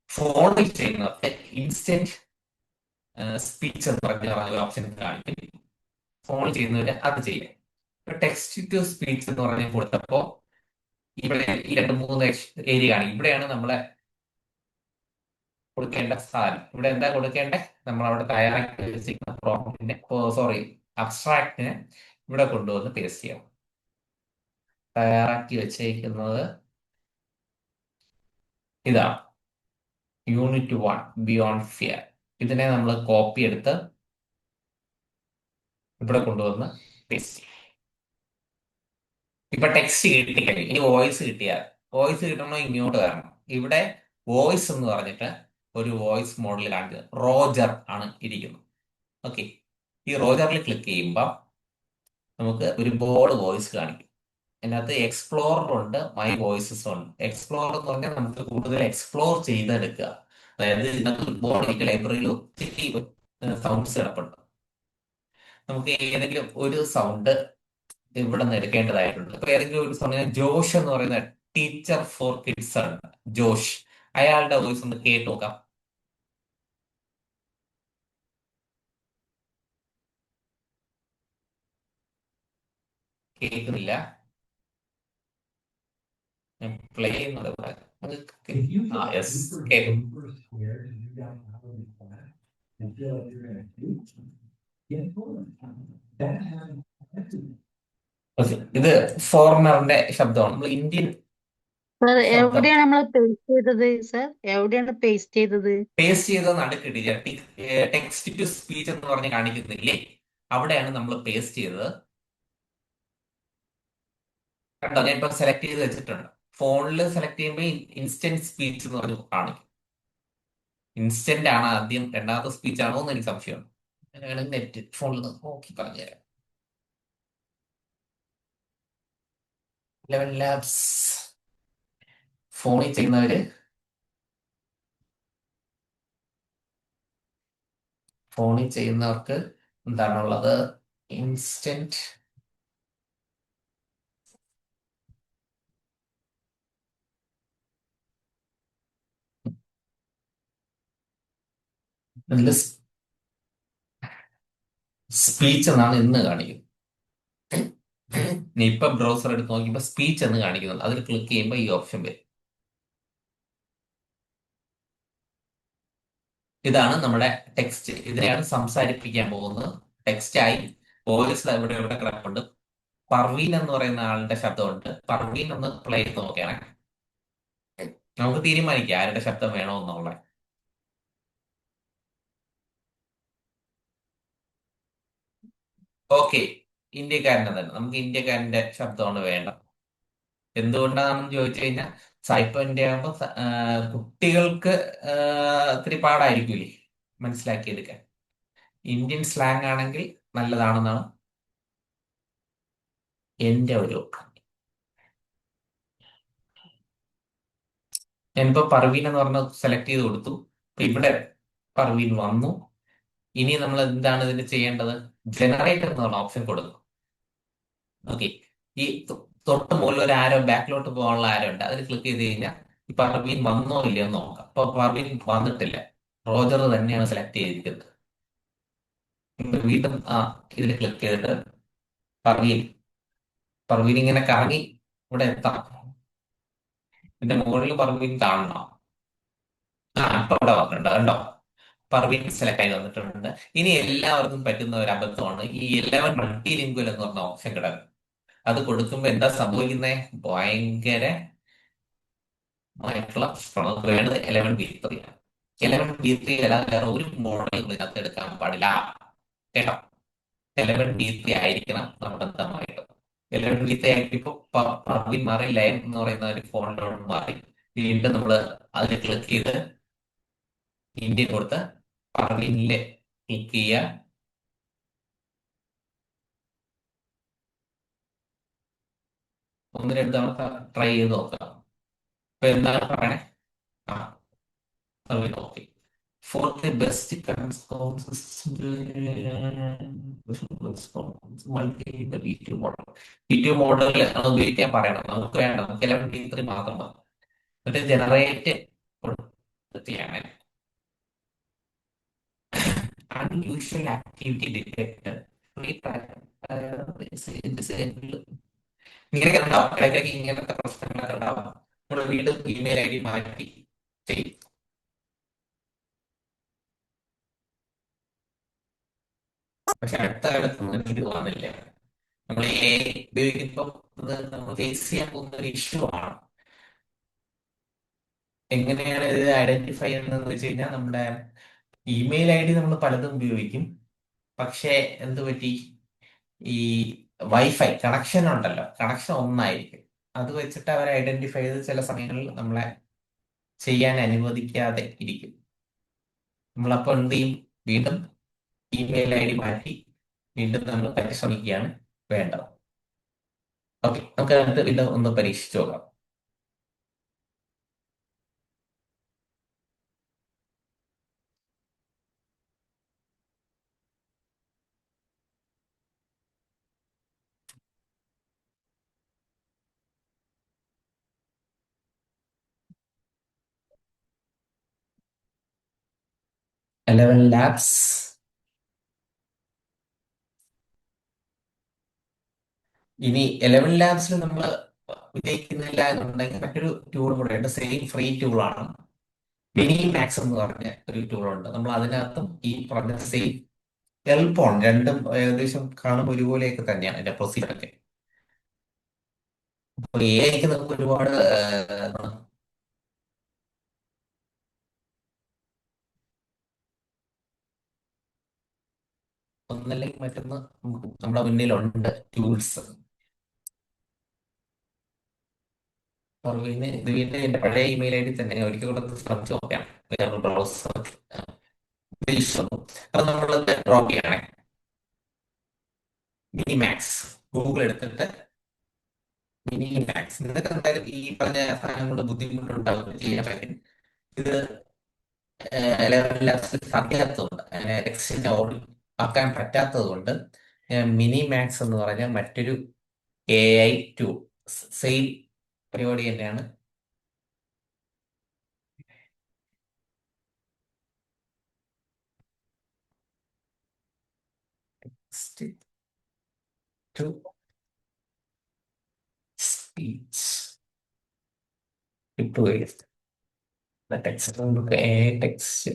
ഫോണിൽ ചെയ്യുന്നത് ഇൻസ്റ്റന്റ് സ്പീച്ച് എന്ന് പറഞ്ഞ ഒരു ഓപ്ഷൻ കാണിക്കും. ഫോണിൽ ചെയ്യുന്നവര് അത് ചെയ്യാം. ടെക്സ്റ്റ് ടു സ്പീച്ച് എന്ന് പറഞ്ഞ് കൊടുത്തപ്പോ ഇവിടെ ഈ 2 3 ഏരിയ കാണിക്കും. ഇവിടെയാണ് നമ്മളെ കൊടുക്കേണ്ട സ്ഥാനം. ഇവിടെ എന്താ കൊടുക്കേണ്ടത്? നമ്മൾ അവിടെ തയ്യാറാക്കി വെച്ചിരിക്കുന്ന പ്രോംപ്റ്റിനെ സോറി അബ്സ്ട്രാക്റ്റിനെ ഇവിടെ കൊണ്ടുവന്ന് പേസ്റ്റ് ചെയ്യാം. തയ്യാറാക്കി വെച്ചേക്കുന്നത് ഇതാണ്, യൂണിറ്റ് 1 ബിയോണ്ട് ഫിയർ. ഇതിനെ നമ്മൾ കോപ്പി എടുത്ത് ഇവിടെ കൊണ്ടുവന്ന് പേസ്റ്റ് ചെയ്യും. ഇപ്പൊ ടെക്സ്റ്റ് കിട്ടിക്കഴിഞ്ഞു. ഇനി വോയിസ് കിട്ടിയാൽ വോയിസ് കിട്ടണമെങ്കിൽ ഇങ്ങോട്ട് വരണം. ഇവിടെ വോയിസ് എന്ന് പറഞ്ഞിട്ട് ഒരു വോയിസ് മോഡൽ കാണിക്കുന്നത് റോജർ ആണ് ഇരിക്കുന്നത്. ഓക്കെ, ഈ റോജറിൽ ക്ലിക്ക് ചെയ്യുമ്പോൾ നമുക്ക് ഒരുപാട് വോയിസ് കാണിക്കും. അതിനകത്ത് എക്സ്പ്ലോറർ ഉണ്ട്, മൈ വോയിസസ് ഉണ്ട്. എക്സ്പ്ലോറർ എന്ന് പറഞ്ഞാൽ നമുക്ക് കൂടുതൽ എക്സ്പ്ലോർ ചെയ്തെടുക്കുക. അതായത് ഇതിനകത്ത് ഒരുപാട് ലൈബ്രറിയിൽ ഒത്തിരി സൗണ്ട്സ് കിടപ്പുണ്ട്. നമുക്ക് ഏതെങ്കിലും ഒരു സൗണ്ട് ഇവിടെ നിന്ന് എടുക്കേണ്ടതായിട്ടുണ്ട്. ഇപ്പൊ ഏതെങ്കിലും ഒരു സൗണ്ട്, ജോഷ് എന്ന് പറയുന്ന ടീച്ചർ ഫോർ കിഡ്സ് ആണ്, ജോഷ്. അയാളുടെ വോയിസ് ഒന്ന് കേട്ട് നോക്കാം. കേൾക്കുന്നില്ല. ഞാൻ പ്ലേ ചെയ്യുന്നത് ഇവിടെ. ആ യെസ്, കേൾക്കും. Okay, ഇത് ഫോറിനറിന്റെ ശബ്ദമാണ്. നമ്മൾ ഇന്ത്യൻ സർ ശബ്ദം എവിടെയാണ് നമ്മൾ പേസ്റ്റ് ചെയ്തത്? സർ എവിടെയാണ് പേസ്റ്റ് ചെയ്തത്? പേസ്റ്റ് ചെയ്ത് നടുക്കിട്ടില്ല. ടെക്സ്റ്റ് ടു സ്പീച്ച് എന്ന് പറഞ്ഞ് കാണിക്കുന്നില്ലേ, അവിടെയാണ് നമ്മൾ പേസ്റ്റ് ചെയ്തത്. കണ്ടോ, ഞാൻ ഇപ്പൊ സെലക്ട് ചെയ്ത് വെച്ചിട്ടുണ്ട്. ഫോണിൽ സെലക്ട് ചെയ്യുമ്പോൾ ഇൻസ്റ്റന്റ് സ്പീച്ച് എന്ന് പറഞ്ഞ് കാണിക്കും. ഇൻസ്റ്റന്റ് ആണ് ആദ്യം, രണ്ടാമത്തെ സ്പീച്ച് ആണോ എന്ന് എനിക്ക് സംശയമുണ്ട്. അങ്ങനെയാണെങ്കിൽ നെറ്റ് ഫോണിൽ നോക്കി പറഞ്ഞുതരാം. ലെവൻ ലാബ്സ് ഫോണിൽ ചെയ്യുന്നവര്, ഫോണിൽ ചെയ്യുന്നവർക്ക് എന്താണുള്ളത്? ഇൻസ്റ്റന്റ് സ്പീച്ച് എന്നാണ് ഇന്ന് കാണിക്കുന്നത്. നീ ഇപ്പൊ ബ്രൗസർ എടുത്ത് നോക്കിയപ്പോ സ്പീച്ച് എന്ന് കാണിക്കുന്നുണ്ട്. അതിൽ ക്ലിക്ക് ചെയ്യുമ്പോൾ ഈ ഓപ്ഷൻ വരും. ഇതാണ് നമ്മുടെ ടെക്സ്റ്റ്. ഇതിനെയാണ് സംസാരിപ്പിക്കാൻ പോകുന്നത്. ടെക്സ്റ്റായി വോയിസ് ഇവിടെ ഇവിടെ കിടപ്പുണ്ട്. പർവീൻ എന്ന് പറയുന്ന ആളുടെ ശബ്ദമുണ്ട്. പർവീൻ ഒന്ന് പ്ലേ ചെയ്ത് നോക്കുകയാണ്. നമുക്ക് തീരുമാനിക്കാം ആരുടെ ശബ്ദം വേണോ എന്നുള്ളത്. ഓക്കെ, ഇന്ത്യക്കാരനെ തന്നെ, നമുക്ക് ഇന്ത്യക്കാരന്റെ ശബ്ദമാണ് വേണ്ടത്. എന്തുകൊണ്ടാണെന്ന് ചോദിച്ചു കഴിഞ്ഞാൽ, സായിപ്പന്റെ ആകുമ്പോൾ കുട്ടികൾക്ക് ഇത്തിരി പാടായിരിക്കൂലേ മനസ്സിലാക്കിയെടുക്കാൻ. ഇന്ത്യൻ സ്ലാങ് ആണെങ്കിൽ നല്ലതാണെന്നാണ് എന്റെ ഒരു. ഞാനിപ്പോ പർവീൻ എന്ന് പറഞ്ഞ സെലക്ട് ചെയ്ത് കൊടുത്തു. ഇപ്പൊ ഇവിടെ പർവീൻ വന്നു. ഇനി നമ്മൾ എന്താണ് ഇതിന് ചെയ്യേണ്ടത്? ജനറേറ്റർ എന്ന് പറഞ്ഞ ഓപ്ഷൻ കൊടുക്കും. ഓക്കെ, ഈ തൊട്ട് മുകളിൽ ഒരു ആരോ, ബാക്കിലോട്ട് പോകാനുള്ള ആരോ ഉണ്ട്. അതിൽ ക്ലിക്ക് ചെയ്ത് കഴിഞ്ഞാൽ ഈ പർവീൻ വന്നോ ഇല്ലയോ എന്ന് നോക്കാം. അപ്പൊ പർവീൻ വന്നിട്ടില്ല, റോജർ തന്നെയാണ് സെലക്ട് ചെയ്തിരിക്കുന്നത്. വീണ്ടും ഇതിൽ ക്ലിക്ക് ചെയ്തിട്ട് പർവീൻ പർവീൻ ഇങ്ങനെ കറങ്ങി ഇവിടെ എത്താം. ഇതിന്റെ മുകളിൽ പർവീൻ കാണണം. ഇപ്പൊ ഇവിടെ വന്നിട്ടുണ്ട്, കണ്ടോ? പർവീൻ സെലക്ട് ആയി വന്നിട്ടുണ്ട്. ഇനി എല്ലാവർക്കും പറ്റുന്ന ഒരു അബദ്ധമാണ് ഈ 11 മൾട്ടി ലിംഗ്വൽ എന്ന് പറഞ്ഞ ഓപ്ഷൻ കിടക്കുന്നത്. അത് കൊടുക്കുമ്പോ എന്താ സംഭവിക്കുന്നത്? ഭയങ്കര ആയിട്ടുള്ള വേണ്ടത് 11 B3 ആണ്. 11 B3 അല്ലാതെ വേറെ ഒരു മോഡൽ ഇതിനകത്ത് എടുക്കാൻ പാടില്ല, കേട്ടോ. 11 B3 ആയിരിക്കണം നിർബന്ധമായിട്ടും. 11 B3 ആയിട്ട് ഇപ്പൊ പർവീൻ മാറി, ലയൻ എന്ന് പറയുന്ന ഒരു ഫോണിലോട്ട് മാറി. വീണ്ടും നമ്മൾ അതിൽ ക്ലിക്ക് ചെയ്ത് ഇന്ത്യ കൊടുത്ത് പർവീനില് ക്ലിക്ക് ചെയ്യുക. ഒന്ന് രണ്ട് തവണ ട്രൈ ചെയ്ത് നോക്കാം. ഇപ്പൊ എന്താണ് പറയണേ? ആ, Parveen okay. For the best multi model, B2 model ഉപയോഗിക്കാൻ പറയണം. നമുക്ക് വേണ്ട, നമുക്ക് 11 B3 മാത്രം മതി. എന്നിട്ട് ജനറേറ്റ് ചെയ്യണേ. അൺയൂഷ്വൽ ആക്ടിവിറ്റി ഡിറ്റക്ടർ, ഇങ്ങനെയൊക്കെ ഉണ്ടാവും. ഇടയ്ക്കിടയ്ക്ക് ഇങ്ങനത്തെ പ്രശ്നങ്ങളൊക്കെ ഉണ്ടാവാം. നമ്മൾ വീണ്ടും ഇമെയിൽ ID മാറ്റി ചെയ്യും. പക്ഷെ അടുത്ത കാലത്തൊന്നും ഇത് വന്നില്ല. നമ്മൾ ഉപയോഗിക്കുമ്പോൾ ഇത് നമ്മൾ ഫേസ് ചെയ്യാൻ പോകുന്ന ഒരു ഇഷ്യൂ ആണ്. എങ്ങനെയാണ് ഇത് ഐഡന്റിഫൈ ചെയ്യുന്നത് വെച്ച് കഴിഞ്ഞാൽ, നമ്മുടെ ഇമെയിൽ ID നമ്മൾ പലതും ഉപയോഗിക്കും. പക്ഷേ എന്ത് പറ്റി? ഈ വൈഫൈ കണക്ഷൻ ഉണ്ടല്ലോ, കണക്ഷൻ ഒന്നായിരിക്കും. അത് വെച്ചിട്ട് അവർ ഐഡന്റിഫൈ ചെയ്ത് ചില സമയങ്ങളിൽ നമ്മളെ ചെയ്യാൻ അനുവദിക്കാതെ ഇരിക്കും. നമ്മളപ്പോൾ എന്ത് ചെയ്യും? വീണ്ടും ഇമെയിൽ ID മാറ്റി വീണ്ടും നമ്മൾ പരിശ്രമിക്കുകയാണ് വേണ്ടത്. ഓക്കെ, നമുക്ക് അതിനകത്ത് വീണ്ടും ഒന്ന് പരീക്ഷിച്ചു നോക്കാം. Eleven labs. ഇനി 11 ലാബ്സിൽ നമ്മൾ വിജയിക്കുന്നില്ല എന്നുണ്ടെങ്കിൽ മറ്റൊരു ടൂൾ കൂടെ ഉണ്ട്. സെയിം ഫ്രീ ടൂളാണ്. മിനി മാക്സ് എന്ന് പറഞ്ഞ ഒരു ടൂളുണ്ട്. നമ്മൾ അതിനകത്തും ഈ പറഞ്ഞ സെയിം എളുപ്പമാണ്. രണ്ടും ഏകദേശം കാണുമ്പോൾ ഒരുപോലെയൊക്കെ തന്നെയാണ് അതിന്റെ പ്രൊസീജിയർ ഒക്കെ. അപ്പൊ എ ഐക്ക് നമുക്ക് ഒരുപാട് ഒന്നല്ലെങ്കിൽ മറ്റൊന്ന് നമ്മുടെ മുന്നിലുണ്ട് ടൂൾസ്. ഇത് വീണ്ടും എന്റെ പഴയ ഇമെയിൽ ഐ ഡി തന്നെ ഒരിക്കൽ കൂടെ ഒന്ന് ശ്രമിച്ചു നോക്കാം. വേറൊരു ബ്രൗസർ വന്നു. അത് നമ്മൾ ഡ്രോപ്പ് ചെയ്യണേ. മിനിമാക്സ് ഗൂഗിൾ എടുത്തിട്ട് മിനിമാക്സ്. നിങ്ങൾക്ക് എന്തായാലും ഈ പറഞ്ഞ സാധനം കൊണ്ട് ബുദ്ധിമുട്ടുണ്ടാവും ചെയ്യാൻ പറ്റും. ഇത് ലെവലിൽ സാധ്യതയുണ്ട്. എക്സ്ചേഞ്ച് ഓർഡർ ആക്കാൻ പറ്റാത്തത് കൊണ്ട് മിനിമാക്സ് എന്ന് പറഞ്ഞ മറ്റൊരു എ ഐ ടൂൾ സെയിം പരിപാടി തന്നെയാണ്. ടു സ്പീച്ച് ടു ടെക്സ്റ്റ് നമുക്ക് a text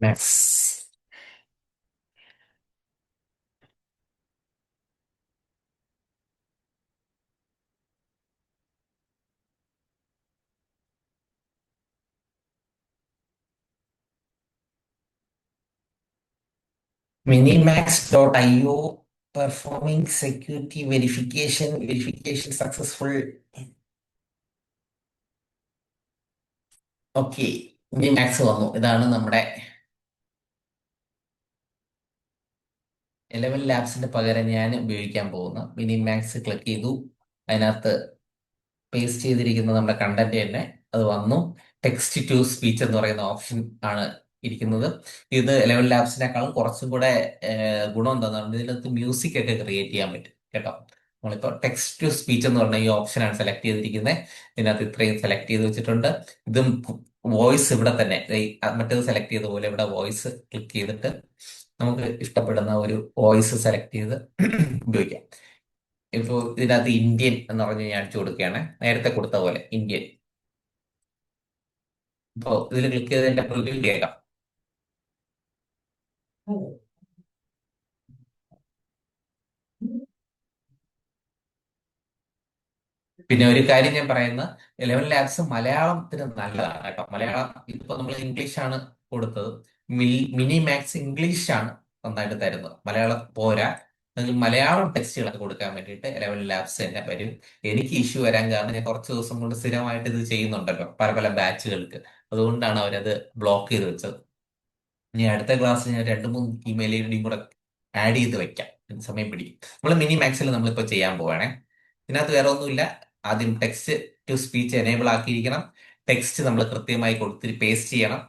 max. Minimax.io performing security verification successful. Okay, Minimax വന്നു. ഇതാണ് നമ്മുടെ 11 ലാബ്സിന്റെ പകരം ഞാൻ ഉപയോഗിക്കാൻ പോകുന്ന മിനിമാക്സ്. ക്ലിക്ക് ചെയ്തു, അതിനകത്ത് പേസ്റ്റ് ചെയ്തിരിക്കുന്ന നമ്മുടെ കണ്ടന്റ് തന്നെ അത് വന്നു. ടെക്സ്റ്റ് ടു സ്പീച്ച് എന്ന് പറയുന്ന ഓപ്ഷൻ ആണ് ഇരിക്കുന്നത്. ഇത് 11 ലാബ്സിനേക്കാളും കുറച്ചും കൂടെ ഗുണം എന്താണെന്ന് ഇതിനകത്ത് മ്യൂസിക് ഒക്കെ ക്രിയേറ്റ് ചെയ്യാൻ പറ്റും കേട്ടോ. നമ്മളിപ്പോൾ ടെക്സ്റ്റ് ടു സ്പീച്ച് എന്ന് പറഞ്ഞ ഈ ഓപ്ഷനാണ് സെലക്ട് ചെയ്തിരിക്കുന്നത്. ഇതിനകത്ത് ഇത്രയും സെലക്ട് ചെയ്ത് വെച്ചിട്ടുണ്ട്. ഇതും വോയിസ് ഇവിടെ തന്നെ മറ്റേത് സെലക്ട് ചെയ്ത പോലെ ഇവിടെ വോയിസ് ക്ലിക്ക് ചെയ്തിട്ട് നമുക്ക് ഇഷ്ടപ്പെടുന്ന ഒരു വോയിസ് സെലക്ട് ചെയ്ത് ഉപയോഗിക്കാം. ഇപ്പോൾ ഇതിനകത്ത് ഇന്ത്യൻ എന്ന് പറഞ്ഞ് ഞാൻ അടിച്ചു കൊടുക്കുകയാണ്, നേരത്തെ കൊടുത്ത പോലെ ഇന്ത്യൻ. ഇപ്പോൾ ഇതിൽ ക്ലിക്ക് ചെയ്ത് എന്റെ പ്രിവ്യൂ കേൾക്കാം. പിന്നെ ഒരു കാര്യം ഞാൻ പറയുന്ന 11 ലാബ്സ് മലയാളത്തിന് നല്ലതാണ് കേട്ടോ. മലയാളം ഇപ്പൊ നമ്മൾ ഇംഗ്ലീഷാണ് കൊടുത്തത്. മിനി മാക്സ് ഇംഗ്ലീഷാണ് നന്നായിട്ട് തരുന്നത്, മലയാളം പോരാ. അതിൽ മലയാളം ടെക്സ്റ്റുകളൊക്കെ കൊടുക്കാൻ വേണ്ടിയിട്ട് 11 ലാബ്സ് തന്നെ വരും. എനിക്ക് ഇഷ്യൂ വരാൻ കാരണം ഞാൻ കുറച്ച് ദിവസം കൊണ്ട് സ്ഥിരമായിട്ട് ഇത് ചെയ്യുന്നുണ്ടല്ലോ പല പല ബാച്ചുകൾക്ക്. അതുകൊണ്ടാണ് അവരത് ബ്ലോക്ക് ചെയ്ത് വെച്ചത്. ഇനി അടുത്ത ക്ലാസ്സിൽ ഞാൻ 2-3 ഇമെയിൽ ഐ ഡിയും കൂടെ ആഡ് ചെയ്ത് വെക്കാം. സമയം പിടിക്കും. നമ്മൾ മിനി മാക്സിൽ നമ്മളിപ്പോൾ ചെയ്യാൻ പോവാണേ. ഇതിനകത്ത് വേറെ ഒന്നുമില്ല. ആദ്യം ടെക്സ്റ്റ് ടു സ്പീച്ച് എനേബിൾ ആക്കിയിരിക്കണം. ടെക്സ്റ്റ് നമ്മൾ കൃത്യമായി കൊടുത്ത് പേസ്റ്റ് ചെയ്യണം.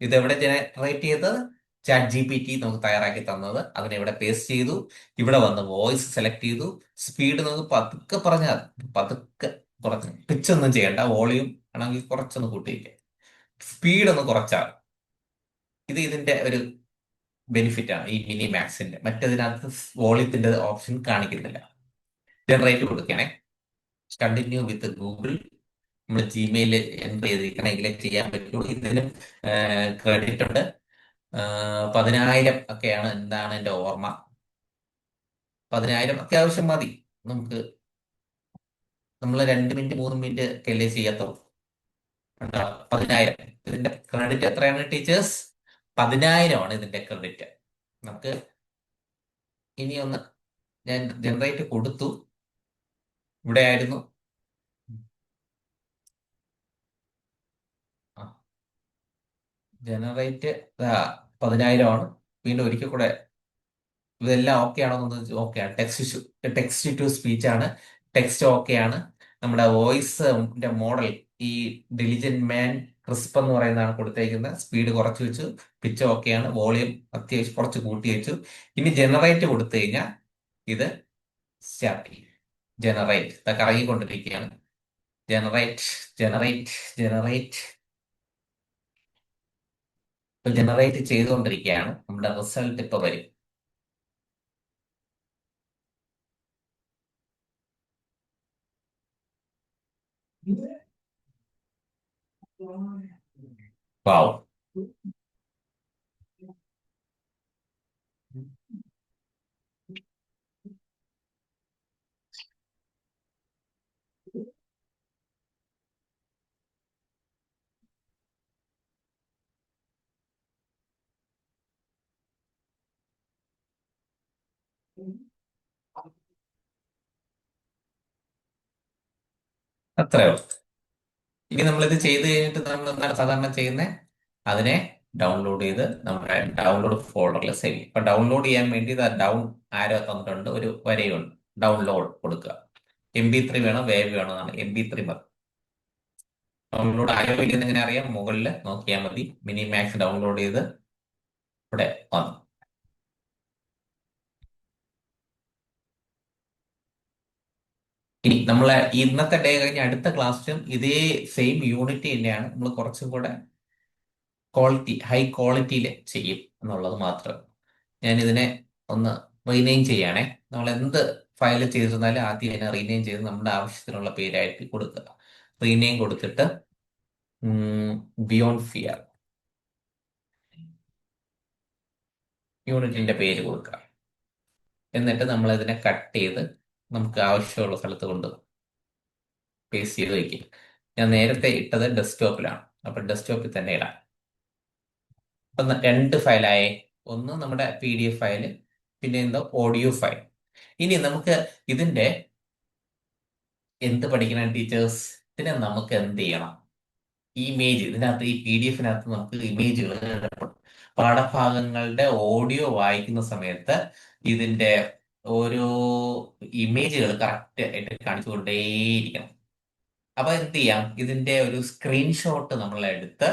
ഇത് എവിടെ ജനറേറ്റ് ചെയ്തത്? ചാറ്റ് GPT നമുക്ക് തയ്യാറാക്കി തന്നത്. അതിനെ ഇവിടെ പേസ്റ്റ് ചെയ്തു. ഇവിടെ വന്ന് വോയിസ് സെലക്ട് ചെയ്തു. സ്പീഡ് നമുക്ക് പതുക്കെ പറഞ്ഞാൽ പതുക്കെ കുറച്ച്, പിച്ച് ഒന്നും ചെയ്യണ്ട. വോളിയം ആണെങ്കിൽ കുറച്ചൊന്ന് കൂട്ടിയിരിക്കുക, സ്പീഡ് ഒന്ന് കുറച്ചാൽ. ഇത് ഇതിന്റെ ഒരു ബെനിഫിറ്റ് ആണ് ഈ മിനി മാക്സിന്റെ. മറ്റതിനകത്ത് വോളിയത്തിന്റെ ഓപ്ഷൻ കാണിക്കുന്നില്ല. ജനറേറ്റ് കൊടുക്കണേ. Continue with Google. നമ്മൾ ജിമെയിൽ എൻ്റർ ചെയ്തിരിക്കണമെങ്കിലേ ചെയ്യാൻ പറ്റുള്ളൂ. ഇതിനും ക്രെഡിറ്റ് ഉണ്ട്. 10,000 ഒക്കെയാണ് എന്താണ് എൻ്റെ ഓർമ്മ. 10,000 അത്യാവശ്യം മതി നമുക്ക്. നമ്മൾ 2 മിനിറ്റ് 3 മിനിറ്റ് ഒക്കെ അല്ലേ ചെയ്യാത്തുള്ളൂ. കണ്ടോ? 10,000. ഇതിന്റെ ക്രെഡിറ്റ് എത്രയാണ് ടീച്ചേഴ്സ്? 10,000 ആണ് ഇതിന്റെ ക്രെഡിറ്റ്. നമുക്ക് ഇനി ഒന്ന് ഞാൻ ജനറേറ്റ് കൊടുത്തു. ഇവിടെ ആയിരുന്നു. ജനറേറ്റ് 10,000 ആണ്. വീണ്ടും ഒരിക്കൽ കൂടെ ഇതെല്ലാം ഓക്കെ ആണോ എന്ന് ഓക്കെ ആണ്. ടെക്സ്റ്റ് ടു സ്പീച്ച് ആണ്. ടെക്സ്റ്റ് ഓക്കെ ആണ്. നമ്മുടെ വോയിസിന്റെ മോഡൽ ഈ ഡെലിജന്റ് മാൻ ക്രിസ്പ് എന്ന് പറയുന്നതാണ് കൊടുത്തേക്കുന്നത്. സ്പീഡ് കുറച്ച് വെച്ചു. പിച്ച് ഓക്കെയാണ്. വോളിയം അത്യാവശ്യം കുറച്ച് കൂട്ടി വെച്ചു. ഇനി ജനറേറ്റ് കൊടുത്തു കഴിഞ്ഞാൽ ഇത് സ്റ്റാർട്ട് ചെയ്യും. ജനറേറ്റ് കറങ്ങിക്കൊണ്ടിരിക്കുകയാണ്. ജനറേറ്റ് ജനറേറ്റ് ജനറേറ്റ് ഇപ്പൊ ജനറേറ്റ് ചെയ്തുകൊണ്ടിരിക്കുകയാണ്. നമ്മുടെ റിസൾട്ട് ഇപ്പൊ വരും. വാവ്. അത്രേ ഉള്ളൂ. ഇനി നമ്മളിത് ചെയ്ത് കഴിഞ്ഞിട്ട് നമ്മൾ എന്താണ് സാധാരണ ചെയ്യുന്നത്? അതിനെ ഡൗൺലോഡ് ചെയ്ത് നമ്മുടെ ഡൗൺലോഡ് ഫോൾഡറിൽ സേവ് ചെയ്യും. ഇപ്പൊ ഡൗൺലോഡ് ചെയ്യാൻ വേണ്ടി ഡൗൺ ആരോ തന്നിട്ടുണ്ട്, ഒരു വരയുണ്ട്. ഡൗൺലോഡ് കൊടുക്കുക. MP3 വേണോ വേവ് വേണോ എന്നാണ്. MP3 മതി. ഡൗൺലോഡ് ആരോ ഇല്ലെന്ന് എങ്ങനെ അറിയാം? മുകളിൽ നോക്കിയാൽ മതി. മിനിമാക്സ് ഡൗൺലോഡ് ചെയ്ത് ഇവിടെ വന്നു. ഇനി നമ്മളെ ഇന്നത്തെ ഡേ കഴിഞ്ഞ് അടുത്ത ക്ലാസ്സിലും ഇതേ സെയിം യൂണിറ്റ് തന്നെയാണ്. നമ്മൾ കുറച്ചും കൂടെ ഹൈ ക്വാളിറ്റിയിൽ ചെയ്യും എന്നുള്ളത് മാത്രം. ഞാൻ ഇതിനെ ഒന്ന് റീനെയിം ചെയ്യണേ. നമ്മൾ എന്ത് ഫയൽ ചെയ്തിരുന്നാലും ആദ്യം അതിനെ റീനെയിം ചെയ്ത് നമ്മുടെ ആവശ്യത്തിനുള്ള പേരായിട്ട് കൊടുക്കുക. റീനെയിം കൊടുത്തിട്ട് ബിയോണ്ട് ഫിയർ യൂണിറ്റിന്റെ പേര് കൊടുക്കുക. എന്നിട്ട് നമ്മൾ ഇതിനെ കട്ട് ചെയ്ത് നമുക്ക് ആവശ്യമുള്ള സ്ഥലത്ത് കൊണ്ട് പേസ്റ്റ് ചെയ്ത് വയ്ക്കും. ഞാൻ നേരത്തെ ഇട്ടത് ഡെസ്ക്ടോപ്പിലാണ്. അപ്പൊ ഡെസ്ക്ടോപ്പിൽ തന്നെ ഇടാം. അപ്പൊ രണ്ട് ഫയലായേ. ഒന്ന് നമ്മുടെ PDF ഫയല്, പിന്നെ എന്തോ ഓഡിയോ ഫയൽ. ഇനി നമുക്ക് ഇതിന്റെ എന്ത് പഠിക്കണം ടീച്ചേഴ്സ്? ഇതിനെ നമുക്ക് എന്ത് ചെയ്യണം? ഇമേജ് ഇതിനകത്ത്, ഈ PDF നമുക്ക് ഇമേജുകൾ പാഠഭാഗങ്ങളുടെ ഓഡിയോ വായിക്കുന്ന സമയത്ത് ഇതിന്റെ ഓരോ ഇമേജുകൾ കറക്റ്റ് ആയിട്ട് കാണിച്ചുകൊണ്ടേയിരിക്കണം. അപ്പൊ എന്ത് ചെയ്യാം? ഇതിന്റെ ഒരു സ്ക്രീൻഷോട്ട് നമ്മൾ എടുത്ത്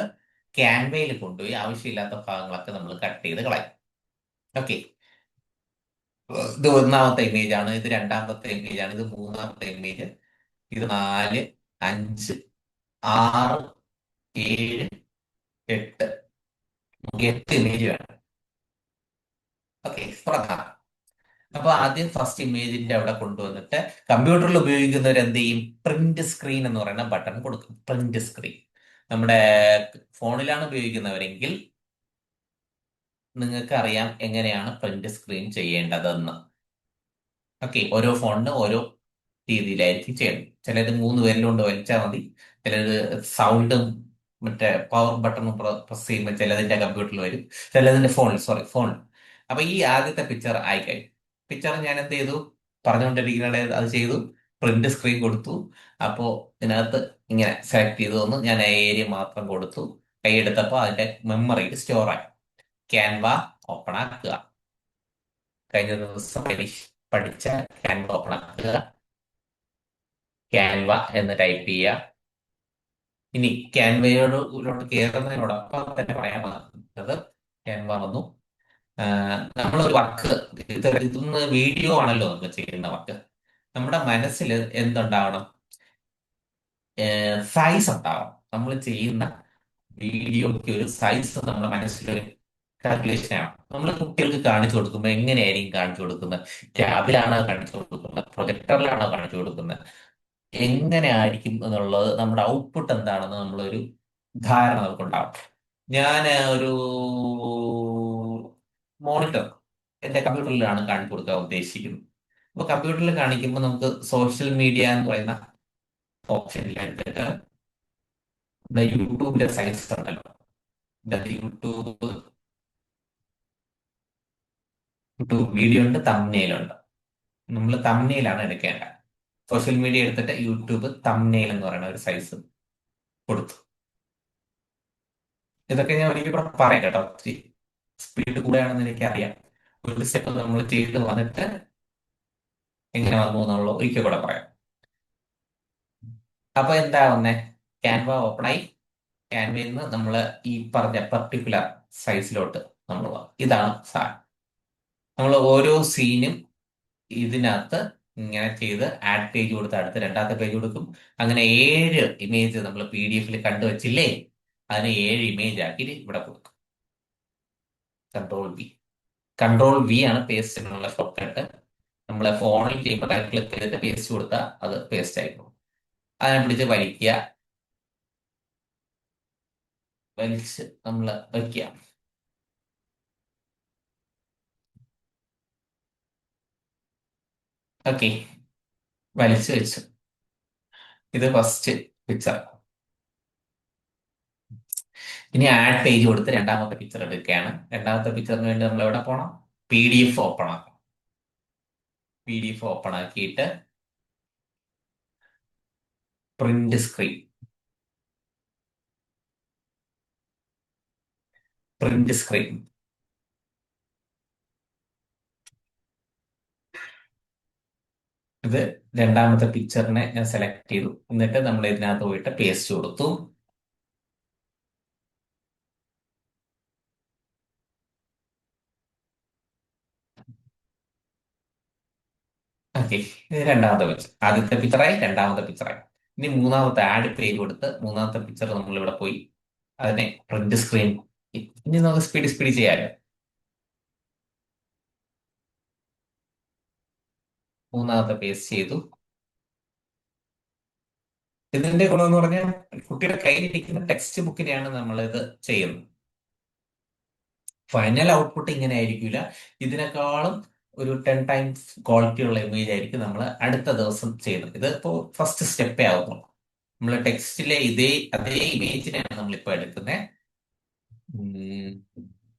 ക്യാൻവയിൽ കൊണ്ടുപോയി ആവശ്യമില്ലാത്ത ഭാഗങ്ങളൊക്കെ നമ്മൾ കട്ട് ചെയ്ത് കളയും. ഓക്കെ. ഇത് ഒന്നാമത്തെ ഇമേജ് ആണ്. ഇത് രണ്ടാമത്തെ ഇമേജ് ആണ്. ഇത് മൂന്നാമത്തെ ഇമേജ്. ഇത് 4, 5, 6, 7, 8. നമുക്ക് 8 ഇമേജ് വേണം. ഓക്കെ, തുടങ്ങാം. അപ്പൊ ആദ്യം ഫസ്റ്റ് ഇമേജിന്റെ അവിടെ കൊണ്ടുവന്നിട്ട് കമ്പ്യൂട്ടറിൽ ഉപയോഗിക്കുന്നവർ എന്ത് ചെയ്യും? പ്രിന്റ് സ്ക്രീൻ എന്ന് പറയുന്ന ബട്ടൺ കൊടുക്കും. Print screen. നമ്മുടെ ഫോണിലാണ് ഉപയോഗിക്കുന്നവരെങ്കിൽ നിങ്ങൾക്ക് അറിയാം എങ്ങനെയാണ് പ്രിന്റ് സ്ക്രീൻ ചെയ്യേണ്ടതെന്ന്. ഓക്കെ, ഓരോ ഫോണിന് ഓരോ രീതിയിലായിരിക്കും ചെയ്യണം. ചിലത് 3 വിരലുകൊണ്ട് വലിച്ചാൽ മതി. ചിലത് സൗണ്ടും മറ്റേ പവർ ബട്ടണും പ്രസ് ചെയ്യുമ്പോൾ ചിലതിന്റെ കമ്പ്യൂട്ടറിൽ വരും, ചിലതിന്റെ ഫോണിൽ. അപ്പൊ ഈ ആദ്യത്തെ പിക്ചർ ആയിക്കഴിഞ്ഞു. പിക്ചർ ഞാൻ എന്ത് ചെയ്തു? പറഞ്ഞുകൊണ്ടിരിക്കുന്ന അത് ചെയ്തു. പ്രിന്റ് സ്ക്രീൻ കൊടുത്തു. അപ്പോ ഇതിനകത്ത് ഇങ്ങനെ സെലക്ട് ചെയ്തു തന്നു. ഞാൻ ആ ഏരിയ മാത്രം കൊടുത്തു. കൈയെടുത്തപ്പോൾ അതിന്റെ മെമ്മറിയിൽ സ്റ്റോർ ആയി. ക്യാൻവ ഓപ്പൺ ആക്കുക. കഴിഞ്ഞ ദിവസം പഠിച്ച ക്യാൻവ ഓപ്പൺ ആക്കുക. ക്യാൻവ എന്ന് ടൈപ്പ് ചെയ്യുക. ഇനി ക്യാൻവയോട് കയറുന്നതിനോടൊപ്പം തന്നെ പറയാൻ വന്നത്, ക്യാൻവ വന്നു. നമ്മളൊരു വർക്ക്, ഇതൊന്ന് വീഡിയോ ആണല്ലോ നമ്മൾ ചെയ്യുന്ന വർക്ക്. നമ്മുടെ മനസ്സിൽ എന്തുണ്ടാവണം? സൈസ് ഉണ്ടാവണം. നമ്മൾ ചെയ്യുന്ന വീഡിയോയ്ക്ക് ഒരു സൈസ് നമ്മുടെ മനസ്സിലൊരു കാൽക്കുലേഷൻ ആണ്. നമ്മൾ കുട്ടികൾക്ക് കാണിച്ചു കൊടുക്കുമ്പോൾ എങ്ങനെയായിരിക്കും കാണിച്ചു കൊടുക്കുന്നത്? ടാബിലാണോ കാണിച്ചു കൊടുക്കുന്നത്? പ്രൊജക്ടറിലാണോ കാണിച്ചു കൊടുക്കുന്നത്? എങ്ങനെ ആയിരിക്കും എന്നുള്ളത്, നമ്മുടെ ഔട്ട്പുട്ട് എന്താണെന്ന് നമ്മളൊരു ധാരണ നമുക്കുണ്ടാവും. ഞാൻ ഒരു മോണിറ്റർ എന്റെ കമ്പ്യൂട്ടറിലാണ് കാണിച്ചു കൊടുക്കാൻ ഉദ്ദേശിക്കുന്നത്. അപ്പൊ കമ്പ്യൂട്ടറിൽ കാണിക്കുമ്പോൾ നമുക്ക് സോഷ്യൽ മീഡിയ എന്ന് പറയുന്ന ഓപ്ഷനിൽ എടുത്തിട്ട് ഇവിടെ യൂട്യൂബിന്റെ സൈസ് ഉണ്ടല്ലോ. യൂട്യൂബ് യൂട്യൂബ് വീഡിയോ ഉണ്ട്, തംബ്നെയിലുണ്ട്. നമ്മൾ തംബ്നെയിലാണ് എടുക്കേണ്ടത്. സോഷ്യൽ മീഡിയ എടുത്തിട്ട് യൂട്യൂബ് തംബ്നെയിൽ എന്ന് പറയുന്ന ഒരു സൈസ് കൊടുത്തു. ഇതൊക്കെ ഞാൻ ഒരിക്കൽ കൂടെ പറയാം കേട്ടോ. ഒത്തിരി സ്പീഡ് കൂടെയാണെന്ന് എനിക്കറിയാം. ഒരു സ്റ്റെപ്പ് നമ്മൾ ചെയ്ത് വന്നിട്ട് എങ്ങനെ വന്നു എന്നുള്ളത് ഒരിക്കൽ കൂടെ പറയാം. അപ്പൊ എന്താ വന്നേ? ക്യാൻവ ഓപ്പൺ ആയി. ക്യാൻവയിൽ നിന്ന് നമ്മൾ ഈ പറഞ്ഞ പർട്ടിക്കുലർ സൈസിലോട്ട് നമ്മൾ പോകാം. ഇതാണ് സാധനം. നമ്മൾ ഓരോ സീനും ഇതിനകത്ത് ഇങ്ങനെ ചെയ്ത് ആഡ് പേജ് കൊടുത്ത് അടുത്ത് രണ്ടാമത്തെ പേജ് കൊടുക്കും. അങ്ങനെ 7 ഇമേജ് നമ്മൾ PDF കണ്ടുവച്ചില്ലേ, അതിനെ 7 ഇമേജ് ആക്കി ഇവിടെ കൊടുക്കും. Control V. കൺട്രോൾ V ആണ് പേസ്റ്റിനുള്ള ഷോർട്ട് കട്ട്. നമ്മൾ ഫോണിൽ ചെയ്യുമ്പോൾ റൈറ്റ് ക്ലിക്ക് ചെയ്തിട്ട് പേസ്റ്റ് കൊടുത്താൽ അത് പേസ്റ്റ് ആയിപ്പോകും. അതിനെ പിടിച്ച് വലിക്കുക, വലിച്ച് നമ്മൾ വയ്ക്കുക. ഓക്കെ, വലിച്ചു വെച്ചു. ഇത് ഫസ്റ്റ് പിക്ചർ. ഇനി ആഡ് പേജ് കൊടുത്ത് രണ്ടാമത്തെ പിക്ചർ എടുക്കുകയാണ്. രണ്ടാമത്തെ പിക്ചറിന് വേണ്ടി നമ്മൾ എവിടെ പോകണം? PDF ഓപ്പൺ ആക്കണം. PDF ഓപ്പൺ ആക്കിയിട്ട് പ്രിന്റ് സ്ക്രീൻ. Print screen. ഇത് രണ്ടാമത്തെ പിക്ചറിനെ ഞാൻ സെലക്ട് ചെയ്തു. എന്നിട്ട് നമ്മൾ ഇതിനകത്ത് പോയിട്ട് പേസ്റ്റ് കൊടുത്തു. ഓക്കെ, ഇത് രണ്ടാമത്തെ പിക്ചർ. ആദ്യത്തെ പിക്ചറായി, രണ്ടാമത്തെ പിക്ചറായി. ഇനി മൂന്നാമത്തെ ആഡ് പേജ് കൊടുത്ത് മൂന്നാമത്തെ പിക്ചർ നമ്മൾ ഇവിടെ പോയി അതിനെ പ്രിന്റ് സ്ക്രീൻ. ഇനി നമുക്ക് സ്പീഡ് ചെയ്യാമല്ലോ. മൂന്നാമത്തെ പേസ്റ്റ് ചെയ്തു. ഇതിന്റെ ഗുണം എന്ന് പറഞ്ഞാൽ കുട്ടിയുടെ കയ്യിലിരിക്കുന്ന ടെക്സ്റ്റ് ബുക്കിനെയാണ് നമ്മൾ ഇത് ചെയ്യുന്നത്. ഫൈനൽ ഔട്ട്പുട്ട് ഇങ്ങനെ ആയിരിക്കില്ല. ഇതിനേക്കാളും ഒരു 10 ടൈംസ് ക്വാളിറ്റി ഉള്ള ഇമേജ് ആയിരിക്കും നമ്മൾ അടുത്ത ദിവസം ചെയ്യുന്നത്. ഇത് ഇപ്പോൾ ഫസ്റ്റ് സ്റ്റെപ്പേ ആവുന്നുള്ളൂ. നമ്മൾ ടെക്സ്റ്റിലെ അതേ ഇമേജിനെയാണ് നമ്മളിപ്പോൾ എടുക്കുന്നത്.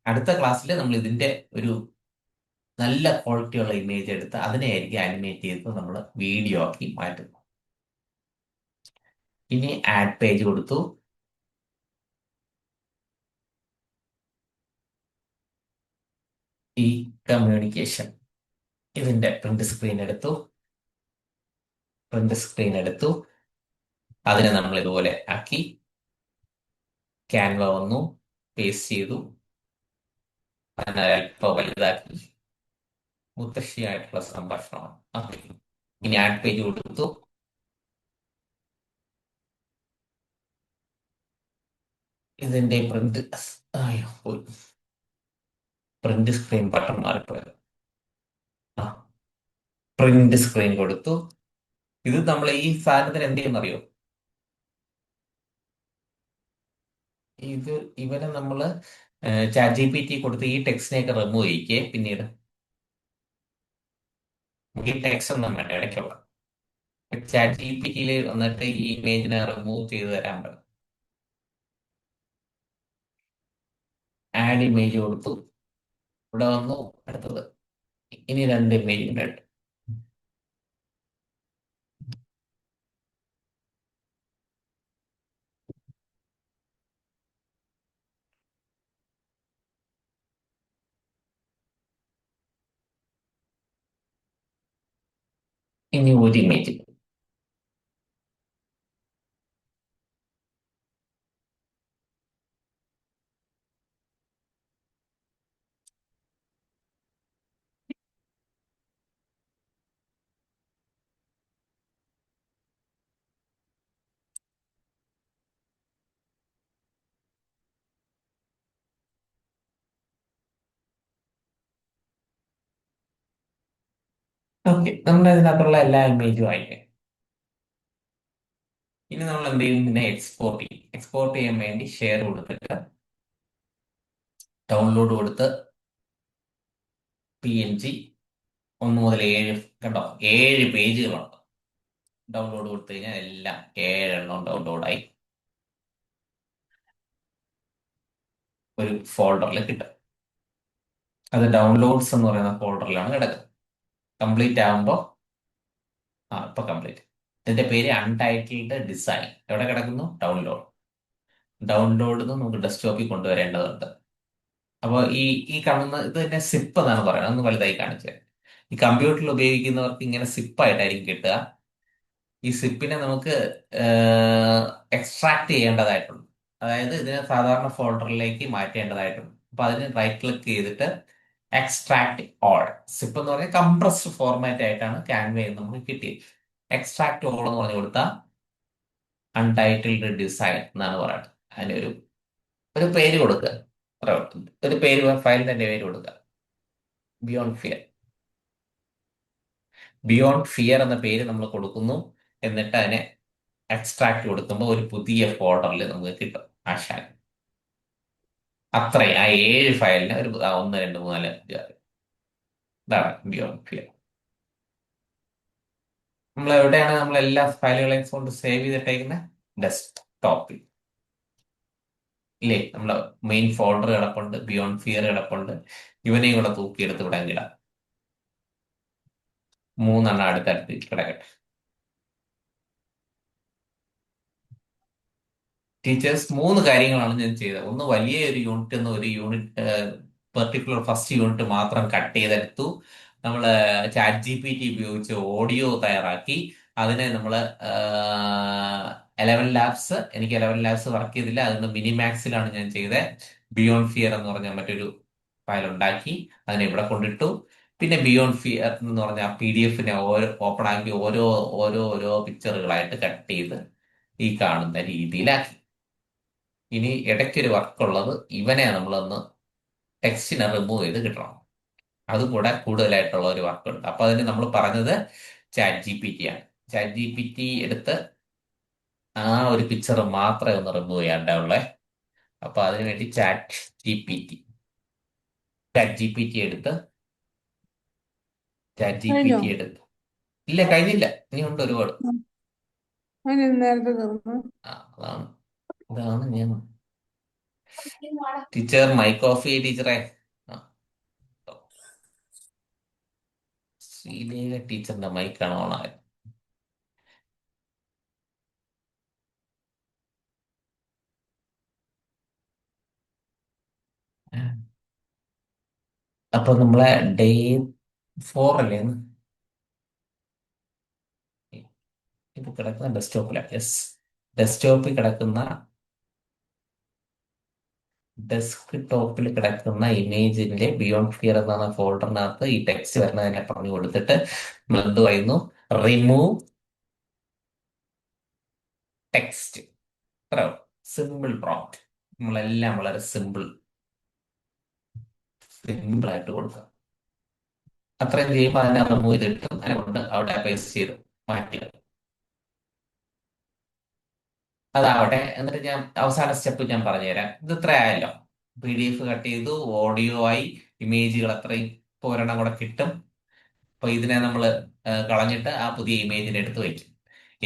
അടുത്ത ക്ലാസ്സിൽ നമ്മൾ ഇതിന്റെ ഒരു നല്ല ക്വാളിറ്റി ഉള്ള ഇമേജ് എടുത്ത് അതിനെയായിരിക്കും ആനിമേറ്റ് ചെയ്ത് നമ്മൾ വീഡിയോ ആക്കി മാറ്റുന്നത്. ഇനി ആഡ് പേജ് കൊടുത്തു. ഈ കമ്മ്യൂണിക്കേഷൻ ഇതിന്റെ പ്രിന്റ് സ്ക്രീൻ എടുത്തു. അതിനെ നമ്മൾ ഇതുപോലെ ആക്കി. ക്യാൻവ വന്നു, പേസ്റ്റ് ചെയ്തു, അതിനെ അല്പം വലുതാക്കി. മുത്തശ്ശിയായിട്ടുള്ള സംഭാഷണമാണ്. ഓക്കെ, ഇനി ആഡ് പേജ് കൊടുത്തു. ഇതിന്റെ പ്രിന്റ്, അയ്യോ പോയി, പ്രിന്റ് സ്ക്രീൻ ബട്ടൺ മാറിപ്പോയത്. ആ, പ്രിന്റ് സ്ക്രീൻ കൊടുത്തു. ഇത് നമ്മൾ ഈ സാധനത്തിന് എന്ത് ചെയ്യുമെന്നറിയോ? ഇത് ഇവരെ നമ്മൾ ChatGPT കൊടുത്ത് ഈ ടെക്സ്റ്റിനെയൊക്കെ റിമൂവ് ചെയ്യിക്കേ. പിന്നീട് ഈ ടെക്സ്റ്റ് ഒന്നും വേണ്ട, ഇടയ്ക്കുള്ള ChatGPT വന്നിട്ട് ഈ ഇമേജിനെ റിമൂവ് ചെയ്ത് തരാൻ പറ്റും. ആഡ് ഇമേജ് കൊടുത്തു, ഇവിടെ വന്നു. അടുത്തത് ഇനി 2 ഇമേജ് ഉണ്ട്. ഇനി 1 ഇമേജ്. ഓക്കെ, നമ്മൾ ഇതിനകത്തുള്ള എല്ലാ ഇമേജും ആയില്ലേ. ഇനി നമ്മൾ എന്ത് ചെയ്യും? ഇതിനെ എക്സ്പോർട്ട് ചെയ്യും. എക്സ്പോർട്ട് ചെയ്യാൻ വേണ്ടി ഷെയർ കൊടുത്തിട്ട് ഡൗൺലോഡ് കൊടുത്ത് PNG 1 മുതൽ 7, കണ്ടോ 7 പേജുകളുണ്ട്. ഡൗൺലോഡ് കൊടുത്തു കഴിഞ്ഞാൽ എല്ലാം 7 ഡൗൺലോഡായി ഒരു ഫോൾഡറിൽ കിട്ടും. അത് ഡൗൺലോഡ്സ് എന്ന് പറയുന്ന ഫോൾഡറിലാണ് കിടക്കുന്നത്. കംപ്ലീറ്റ് ആകുമ്പോൾ ഇപ്പൊ കംപ്ലീറ്റ്. ഇതിന്റെ പേര് അൺടൈറ്റിൽഡ് ഡിസൈൻ. എവിടെ കിടക്കുന്നു? ഡൗൺലോഡ് നമുക്ക് ഡെസ്ക്ടോപ്പിൽ കൊണ്ടുവരേണ്ടതുണ്ട്. അപ്പോൾ ഈ കാണുന്ന ഇത് തന്നെ സിപ്പ് എന്നാണ് പറയുന്നത്. ഒന്ന് വലുതായി കാണിച്ചത്. ഈ കമ്പ്യൂട്ടറിൽ ഉപയോഗിക്കുന്നവർക്ക് ഇങ്ങനെ സിപ്പായിട്ടായിരിക്കും കിട്ടുക. ഈ സിപ്പിനെ നമുക്ക് എക്സ്ട്രാക്ട് ചെയ്യേണ്ടതായിട്ടുണ്ട്. അതായത് ഇതിനെ സാധാരണ ഫോൾഡറിലേക്ക് മാറ്റേണ്ടതായിട്ടുണ്ട്. അപ്പൊ അതിന് റൈറ്റ് ക്ലിക്ക് ചെയ്തിട്ട് എക്സ്ട്രാക്ട് ഓൾ. സിപ്പ് എന്ന് പറഞ്ഞാൽ കംപ്രസ്ഡ് ഫോർമാറ്റ് ആയിട്ടാണ് ക്യാൻവയിൽ നമുക്ക് കിട്ടിയത്. എക്സ്ട്രാക്ട് ഓൾ എന്ന് പറഞ്ഞു കൊടുത്താൽ അൺടൈറ്റിൽഡ് ഡിസൈൻ എന്നാണ് പറയുന്നത്. അതിനൊരു ഒരു പേര് കൊടുക്കുക. അത്രേ ഉള്ളൂ. ഒരു പേര്, ഫയലിന്റെ പേര് കൊടുക്കുക. Beyond fear. ബിയോണ്ട് ഫിയർ എന്ന പേര് നമ്മൾ കൊടുക്കുന്നു. എന്നിട്ട് അതിനെ എക്സ്ട്രാക്ട് കൊടുക്കുമ്പോൾ ഒരു പുതിയ ഫോൾഡറിൽ നമുക്ക് കിട്ടും ആശാൻ. അത്രയും ആ 7 ഫയലിന് ഒരു 1 2 3 4 5 6. ഇതാണ് ബിയോണ്ട് ഫിയർ. നമ്മൾ എവിടെയാണ് നമ്മൾ എല്ലാ ഫയലുകളെയും കൊണ്ട് സേവ് ചെയ്തിട്ടേക്കുന്നത്? ഡെസ്ക്ടോപ്പിൽ ഇല്ലേ? നമ്മുടെ മെയിൻ ഫോൾഡർ കിടപ്പുണ്ട്, ബിയോണ്ട് ഫിയർ കിടപ്പുണ്ട്. ഇവനെയും കൂടെ തൂക്കിയെടുത്ത് ഇവിടെ ഇടാം. 3 അടുത്തടുത്ത് കിടക്കട്ടെ. ടീച്ചേഴ്സ് 3 കാര്യങ്ങളാണ് ഞാൻ ചെയ്തത്. ഒന്ന്, വലിയ ഒരു യൂണിറ്റ് എന്ന് ഒരു യൂണിറ്റ് പെർട്ടിക്കുലർ ഫസ്റ്റ് യൂണിറ്റ് മാത്രം കട്ട് ചെയ്തെടുത്തു. നമ്മൾ ചാറ്റ് ജി പി ടി ഉപയോഗിച്ച് ഓഡിയോ തയ്യാറാക്കി. അതിനെ നമ്മൾ 11 ലാബ്സ്, എനിക്ക് 11 ലാബ്സ് വർക്ക് ചെയ്തില്ല, അതുകൊണ്ട് മിനിമാക്സിലാണ് ഞാൻ ചെയ്തത്. ബിയോണ്ട് ഫിയർ എന്ന് പറഞ്ഞ മറ്റൊരു ഫയൽ ഉണ്ടാക്കി, അതിനെ ഇവിടെ കൊണ്ടിട്ടു. പിന്നെ ബിയോണ്ട് ഫിയർ എന്ന് പറഞ്ഞ പി ഡി എഫിനെ ഓപ്പൺ ആക്കി ഓരോ ഓരോ ഓരോ പിക്ചറുകളായിട്ട് കട്ട് ചെയ്ത് ഈ കാണുന്ന രീതിയിലാക്കി. ഇനി ഇടയ്ക്കൊരു വർക്കുള്ളത്, ഇവനെ നമ്മളൊന്ന് ടെക്സ്റ്റിനെ റിമൂവ് ചെയ്ത് കിട്ടണം. അതും കൂടെ കൂടുതലായിട്ടുള്ള ഒരു വർക്കുണ്ട്. അപ്പൊ അതിന് നമ്മൾ പറഞ്ഞത് ചാറ്റ് ജി പി ടി ആണ്. ചാറ്റ് ജി പി ടി എടുത്ത് ആ ഒരു പിക്ചർ മാത്രമേ ഒന്ന് റിമൂവ് ചെയ്യാണ്ടുള്ളേ. അപ്പൊ അതിനു വേണ്ടി ചാറ്റ് ജി പി ടി എടുത്ത് ചാറ്റ് ജി പി കഴിഞ്ഞോ? ടി എടുത്ത് ഇല്ല, കഴിഞ്ഞില്ല, ഇനി ഉണ്ട് ഒരുപാട്. അതിന് നേരത്തെ തീർന്നു. അതാണ് ഇതാണ് ഞാൻ. ടീച്ചർ മൈക്ക് ഓഫ് ചെയ്യ് ടീച്ചറെ. ആ, ശ്രീലേഖ ടീച്ചറിന്റെ മൈക്കാണ് ഓണായത്. അപ്പൊ നമ്മളെ Day 4 അല്ലേ ഇന്ന്? ഇത് കിടക്കുന്ന ഡെസ്ക്ടോപ്പിലാണ്. യെസ്, ഡെസ്ക്ടോപ്പിൽ കിടക്കുന്ന ഡെസ്ക് ടോപ്പിൽ കിടക്കുന്ന ഇമേജിന്റെ ബിയോണ്ട് ഫിയർ എന്ന ഫോൾഡറിനകത്ത് ഈ ടെക്സ്റ്റ് വരുന്നതിനെ പറഞ്ഞു കൊടുത്തിട്ട് നമ്മൾ എന്ത് പറയുന്നു? Remove text. അത്ര സിമ്പിൾ പ്രോംപ്റ്റ്. നമ്മളെല്ലാം വളരെ സിമ്പിൾ ആയിട്ട് കൊടുക്കുക. അത്രയും ചെയ്യുമ്പോൾ അതിനെ റിമൂവ് ചെയ്തിട്ടും അതിനെ കൊണ്ട് അവിടെ പേസ്റ്റ് ചെയ്ത് മാറ്റുക. അതാവട്ടെ. എന്നിട്ട് ഞാൻ അവസാന സ്റ്റെപ്പ് ഞാൻ പറഞ്ഞുതരാം. ഇത് ഇത്ര ആയല്ലോ. പി ഡി എഫ് കട്ട് ചെയ്തു, ഓഡിയോ ആയി, ഇമേജുകൾ അത്രയും ഇപ്പൊ ഒരെണ്ണം കൂടെ കിട്ടും. അപ്പൊ ഇതിനെ നമ്മൾ കളഞ്ഞിട്ട് ആ പുതിയ ഇമേജിനെ എടുത്ത് വയ്ക്കും.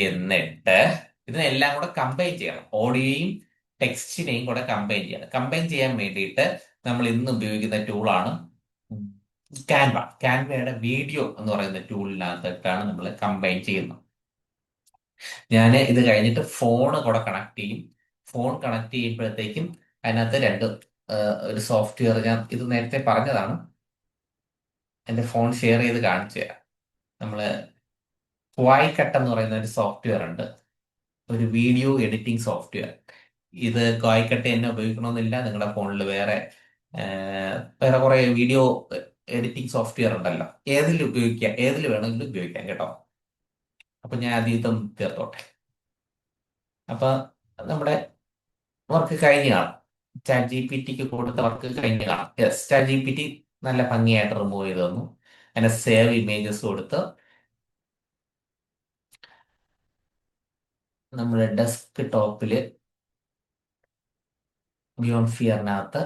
എന്നിട്ട് ഇതിനെല്ലാം കൂടെ കമ്പൈൻ ചെയ്യണം. ഓഡിയോയും ടെക്സ്റ്റിനെയും കൂടെ കമ്പൈൻ ചെയ്യണം. കമ്പൈൻ ചെയ്യാൻ വേണ്ടിയിട്ട് നമ്മൾ ഇന്ന് ഉപയോഗിക്കുന്ന ടൂളാണ് ക്യാൻവ. ക്യാൻവയുടെ വീഡിയോ എന്ന് പറയുന്ന ടൂളിനകത്തിട്ടാണ് നമ്മൾ കമ്പൈൻ ചെയ്യുന്നത്. ഞാൻ ഇത് കഴിഞ്ഞിട്ട് ഫോണ് കൂടെ കണക്ട് ചെയ്യും. ഫോൺ കണക്ട് ചെയ്യുമ്പോഴത്തേക്കും അതിനകത്ത് ഒരു സോഫ്റ്റ്വെയർ, ഞാൻ ഇത് നേരത്തെ പറഞ്ഞതാണ്, എൻ്റെ ഫോൺ ഷെയർ ചെയ്ത് കാണിച്ചു തരാം. നമ്മള് ക്വായ് എന്ന് പറയുന്ന ഒരു സോഫ്റ്റ്വെയർ ഉണ്ട്, ഒരു വീഡിയോ എഡിറ്റിംഗ് സോഫ്റ്റ്വെയർ. ഇത് ക്വായ് തന്നെ ഉപയോഗിക്കണമെന്നില്ല. നിങ്ങളുടെ ഫോണിൽ വേറെ കുറെ വീഡിയോ എഡിറ്റിംഗ് സോഫ്റ്റ്വെയർ ഉണ്ടല്ലോ. ഏതിൽ വേണമെങ്കിലും ഉപയോഗിക്കാം കേട്ടോ. അപ്പൊ ഞാൻ ആദ്യം ഇതൊന്ന് തീർത്തോട്ടെ. അപ്പൊ നമ്മുടെ വർക്ക് കഴിഞ്ഞ് കാണാം. ചാറ്റ് ജി പി ടിക്ക് കൊടുത്ത വർക്ക് കഴിഞ്ഞ് കാണാം. Yes, chat G P T നല്ല ഭംഗിയായിട്ട് റിമൂവ് ചെയ്ത് തന്നു. അതിനെ സേവ് ഇമേജസ് കൊടുത്ത് നമ്മുടെ ഡെസ്ക് ടോപ്പില് ബിയോണ്ട് ഫിയറിനകത്ത്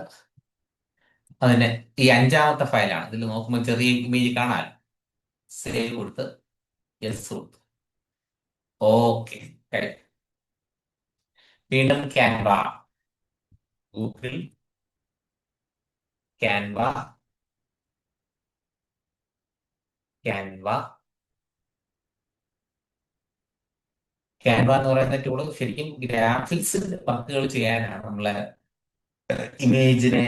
അതിനെ ഈ 5-ാമത്തെ ഫയലാണ്. ഇതിൽ നോക്കുമ്പോൾ ചെറിയ ഇമേജ് കാണാൻ. സേവ് കൊടുത്ത് യെസ് കൊടുത്തു. ഓക്കെ, വീണ്ടും ഗൂഗിൾ ക്യാൻവ ക്യാൻവ എന്ന് പറയുന്ന ടൂള് ശരിക്കും ഗ്രാഫിക്സ് വർക്കുകൾ ചെയ്യാനാണ്. നമ്മളെ ഇമേജിനെ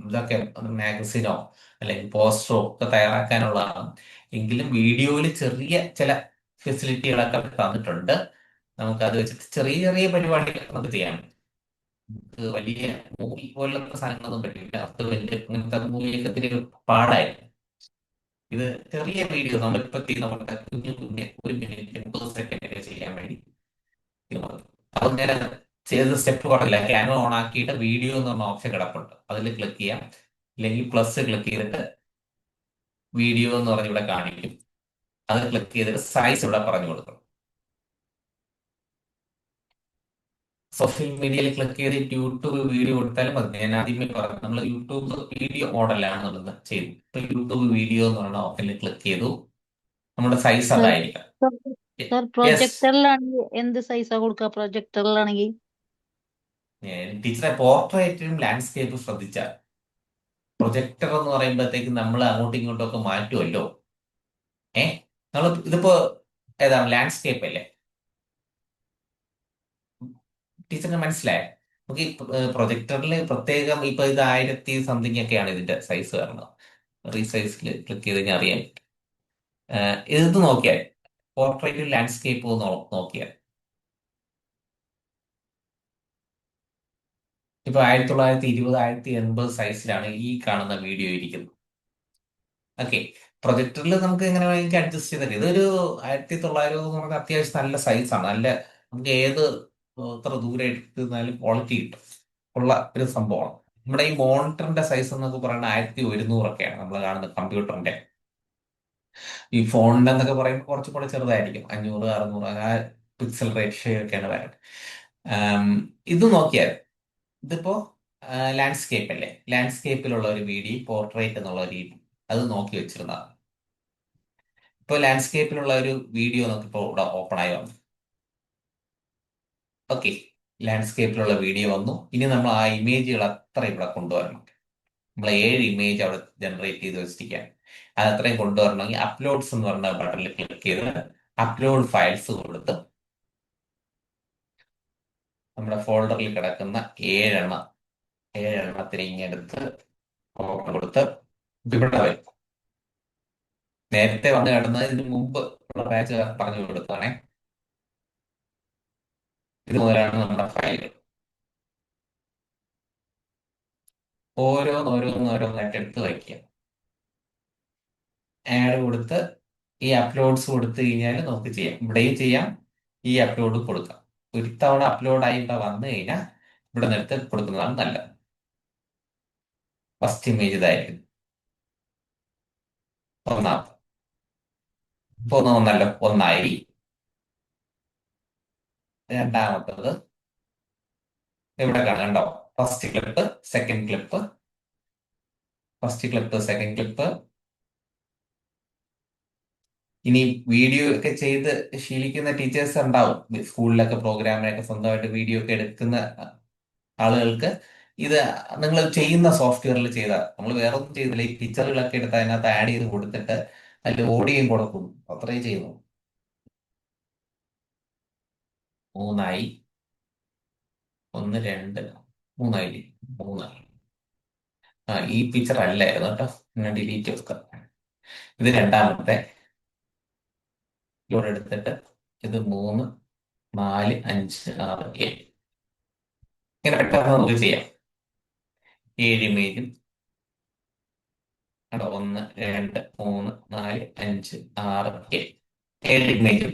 ഇതൊക്കെ മാഗസിനോ അല്ലെങ്കിൽ പോസ്റ്ററോ ഒക്കെ തയ്യാറാക്കാനുള്ളതാണ്. എങ്കിലും വീഡിയോയിൽ ചെറിയ ചില ഫെസിലിറ്റികളൊക്കെ തന്നിട്ടുണ്ട്. നമുക്ക് അത് വെച്ചിട്ട് ചെറിയ ചെറിയ പരിപാടികൾ നമുക്ക് ചെയ്യാൻ പറ്റും. നമുക്ക് വലിയ മൂവി പോലത്തെ സാധനങ്ങളൊന്നും പറ്റില്ല. അത് വലിയ ഇങ്ങനത്തെ മൂവിയൊക്കെ ഇത്തിരി പാടായിരുന്നു. ഇത് ചെറിയ വീഡിയോ നമ്മളിപ്പോ നമ്മുടെ കുഞ്ഞു കുഞ്ഞ് 1 മിനിറ്റ് 30 സെക്കൻഡ് ചെയ്യാൻ വേണ്ടി ഇത് മതി. അത് നേരെ ചെയ്ത സ്റ്റെപ്പ് കുറയില്ല. ക്യാമറ ഓൺ ആക്കിയിട്ട് വീഡിയോ എന്ന് പറഞ്ഞ ഓപ്ഷൻ കിടപ്പുണ്ട്, അതിൽ ക്ലിക്ക് ചെയ്യാം. ഇല്ലെങ്കിൽ പ്ലസ് ക്ലിക്ക് ചെയ്തിട്ട് വീഡിയോ എന്ന് പറഞ്ഞ് ഇവിടെ കാണിക്കും. അത് ക്ലിക്ക് ചെയ്തിട്ട് സൈസ് ഇവിടെ പറഞ്ഞു കൊടുക്കണം. സോഷ്യൽ മീഡിയയിൽ ക്ലിക്ക് ചെയ്തിട്ട് യൂട്യൂബ് വീഡിയോ കൊടുത്താലും മതി. ഞാൻ ആദ്യമേ പറഞ്ഞു നമ്മൾ യൂട്യൂബ് വീഡിയോ മോഡലാണ് നമ്മൾ ചെയ്തു. ഇപ്പൊ യൂട്യൂബ് വീഡിയോ എന്ന് പറഞ്ഞ ഓപ്ഷനിൽ ക്ലിക്ക് ചെയ്തു. നമ്മുടെ സൈസ് സർ അതായിരിക്കാം. സർ യെസ്, പ്രൊജക്ടറിലാണെങ്കിൽ എന്ത് സൈസാ കൊടുക്കുക പ്രൊജക്ടറിലാണെങ്കിൽ? ടീച്ചറെ പോർട്രേറ്റും ലാൻഡ്സ്കേപ്പും ശ്രദ്ധിച്ചാൽ പ്രൊജക്ടർ എന്ന് പറയുമ്പോഴത്തേക്ക് നമ്മൾ അങ്ങോട്ടും ഇങ്ങോട്ടും ഒക്കെ മാറ്റുമല്ലോ. നമ്മൾ ഇതിപ്പോ ഏതാണ് ലാൻഡ്സ്കേപ്പ് അല്ലേ? ടീച്ചറിന് മനസ്സിലായോ? നമുക്ക് ഈ പ്രൊജക്ടറിൽ പ്രത്യേകം ഇപ്പൊ ഇത് 1000 സംതിങ് ഒക്കെയാണ് ഇതിന്റെ സൈസ് വരുന്നത്. റീസൈസിൽ ക്ലിക്ക് ചെയ്ത് കഴിഞ്ഞാൽ അറിയാം. ഇത് നോക്കിയാൽ പോർട്രേറ്റും ലാൻഡ്സ്കേപ്പും നോക്കിയാൽ ഇപ്പൊ 1920 1080 സൈസിലാണ് ഈ കാണുന്ന വീഡിയോ ഇരിക്കുന്നത്. ഓക്കെ, പ്രൊജക്ടറിൽ നമുക്ക് എങ്ങനെ വേണമെങ്കിൽ അഡ്ജസ്റ്റ് ചെയ്തൊക്കെ. ഇതൊരു 1900 എന്ന് പറഞ്ഞാൽ അത്യാവശ്യം നല്ല സൈസാണ്. നല്ല നമുക്ക് ഏത് എത്ര ദൂരെ എടുത്തിരുന്നാലും ക്വാളിറ്റി കിട്ടും ഉള്ള ഒരു സംഭവമാണ്. നമ്മുടെ ഈ മോണിറ്ററിന്റെ സൈസ് എന്നൊക്കെ പറയുന്നത് 1100 നമ്മൾ കാണുന്ന കമ്പ്യൂട്ടറിന്റെ. ഈ ഫോണിന്റെ എന്നൊക്കെ പറയുമ്പോൾ കുറച്ചും കൂടെ ചെറുതായിരിക്കും, 500 600 ആ പിക്സൽ റേഷ്യോ ഒക്കെയാണ് വരുന്നത്. ഇത് നോക്കിയാൽ ഇതിപ്പോ ലാൻഡ്സ്കേപ്പ് അല്ലേ? ലാൻഡ്സ്കേപ്പിലുള്ള ഒരു വീഡിയോ പോർട്രേറ്റ് എന്നുള്ള രീതി അത് നോക്കി വെച്ചിരുന്നതാണ്. ഇപ്പൊ ലാൻഡ്സ്കേപ്പിലുള്ള ഒരു വീഡിയോ നമുക്കിപ്പോ ഇവിടെ ഓപ്പൺ ആയി വന്നു. ഓക്കെ, ലാൻഡ്സ്കേപ്പിലുള്ള വീഡിയോ വന്നു. ഇനി നമ്മൾ ആ ഇമേജുകൾ അത്ര ഇവിടെ കൊണ്ടുവരണം. നമ്മൾ 7 ഇമേജ് അവിടെ ജനറേറ്റ് ചെയ്ത് വെച്ചിരിക്കാൻ. അത് അത്രയും കൊണ്ടുവരണമെങ്കിൽ അപ്ലോഡ്സ് എന്ന് പറഞ്ഞ ബട്ടണിൽ ക്ലിക്ക് ചെയ്ത് അപ്ലോഡ് ഫയൽസ് കൊടുത്ത് നമ്മുടെ ഫോൾഡറിൽ കിടക്കുന്ന 7 എണ്ണത്തിന് ഇങ്ങെടുത്ത് ഓപ്പൺ കൊടുത്ത് ഇവിടെ വരും. നേരത്തെ വന്ന് കിടന്നത് ഇതിന് മുമ്പ് ഉള്ള ബാച്ച് പറഞ്ഞു കൊടുക്കുകയാണെ. ഇത് മുതലാണ് നമ്മുടെ ഫയൽ. ഓരോന്നോരോന്നോരോന്നായിട്ട് എടുത്ത് വയ്ക്കുക. ആഡ് കൊടുത്ത് ഈ അപ്ലോഡ്സ് കൊടുത്തു കഴിഞ്ഞാൽ നമുക്ക് ചെയ്യാം. ഇവിടെയും ചെയ്യാം, ഈ അപ്ലോഡ് കൊടുക്കാം. ഒരു തവണ അപ്ലോഡ് ആയി ഇവിടെ വന്നു കഴിഞ്ഞാൽ ഇവിടെ നിന്ന് എടുത്ത് കൊടുക്കുന്നതാണ് നല്ലത്. ഫസ്റ്റ് ഇമേജ് ഇതായിരിക്കും, ഒന്നാമത്തെ. ഇപ്പൊ ഒന്ന് വന്നല്ലോ, ഒന്നായി. രണ്ടാമത്തത് ഇവിടെ കണ്ടോ, first clip second clip, first clip second clip. ഇനി വീഡിയോ ഒക്കെ ചെയ്ത് ശീലിക്കുന്ന ടീച്ചേഴ്സ് ഉണ്ടാവും, സ്കൂളിലൊക്കെ പ്രോഗ്രാമിനൊക്കെ സ്വന്തമായിട്ട് വീഡിയോ ഒക്കെ എടുക്കുന്ന ആളുകൾക്ക്. ഇത് നിങ്ങൾ ചെയ്യുന്ന സോഫ്റ്റ്വെയറിൽ ചെയ്താൽ, നമ്മൾ വേറെ ഒന്നും ചെയ്തില്ല, ഈ പിക്ചറുകളൊക്കെ എടുത്ത് അതിനകത്ത് ആഡ് ചെയ്ത് കൊടുത്തിട്ട് അതിൽ ഓഡിയോയും കൊടുക്കും, അത്രയും ചെയ്യുന്നു. മൂന്നായി, ഒന്ന് രണ്ട് മൂന്നായി, മൂന്നായി. ഈ പിക്ചർ അല്ലായിരുന്നു കേട്ടോ, ഞാൻ ഡിലീറ്റ് വെക്കാം. ഇത് രണ്ടാമത്തെ. ഇവിടെ എടുത്തിട്ട് ഇത് 3 4 5 6 7 ഇങ്ങനെ പെട്ടെന്ന് നമുക്ക് ചെയ്യാം. 7 ഇമേജും കേട്ടോ, 1 2 3 4 5 6 7 ഇമേജും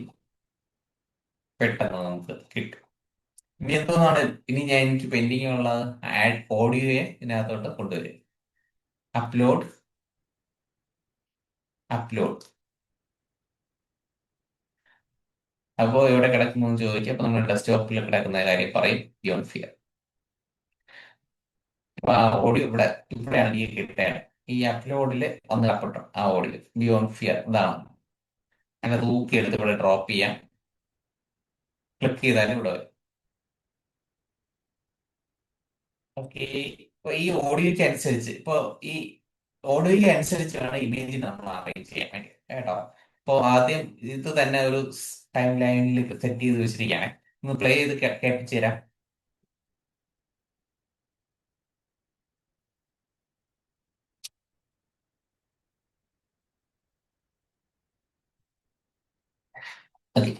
പെട്ടെന്ന് നമുക്ക് കിട്ടും. ഇനി എന്തോന്നാണ് എനിക്ക് പെൻഡിങ് ഉള്ളത്? ആഡ് ഓഡിയോയെ ഇതിനകത്തോട്ട് കൊണ്ടുവരും. Upload, upload. അപ്പോൾ എവിടെ കിടക്കുന്നു എന്ന് ചോദിക്കും. അപ്പൊ നമ്മൾ ഡെസ്ക്ടോപ്പിൽ കിടക്കുന്ന കാര്യം പറയും, ബിയോണ്ട് ഫിയർ. അപ്പൊ ആ ഓഡിയോ ഇവിടെയാണ് ഈ കിട്ടേണ്ടത്. ഈ അപ്ലോഡിൽ വന്ന് കപ്പെട്ടു ആ ഓഡിയോ, ബിയോണ്ട് ഫിയർ ഇതാണ്. അങ്ങനെ തൂക്കി എടുത്ത് ഇവിടെ ഡ്രോപ്പ് ചെയ്യാം. ക്ലിക്ക് ചെയ്താലും ഇവിടെ വരും. ഓക്കെ, ഇപ്പൊ ഈ ഓഡിയോയ്ക്ക് അനുസരിച്ച് ഈ ഓഡിയോയ്ക്ക് അനുസരിച്ച് വേണം ഇമേജ് നമ്മൾ അറേഞ്ച് ചെയ്യാൻ വേണ്ടി കേട്ടോ. ഇപ്പൊ ആദ്യം ഇത് തന്നെ ഒരു ടൈം ലൈനിൽ സെറ്റ് ചെയ്ത് വെച്ചിരിക്കുകയാണ്. ഒന്ന് പ്ലേ ചെയ്ത് കേൾപ്പിച്ചു തരാം. ഓക്കെ,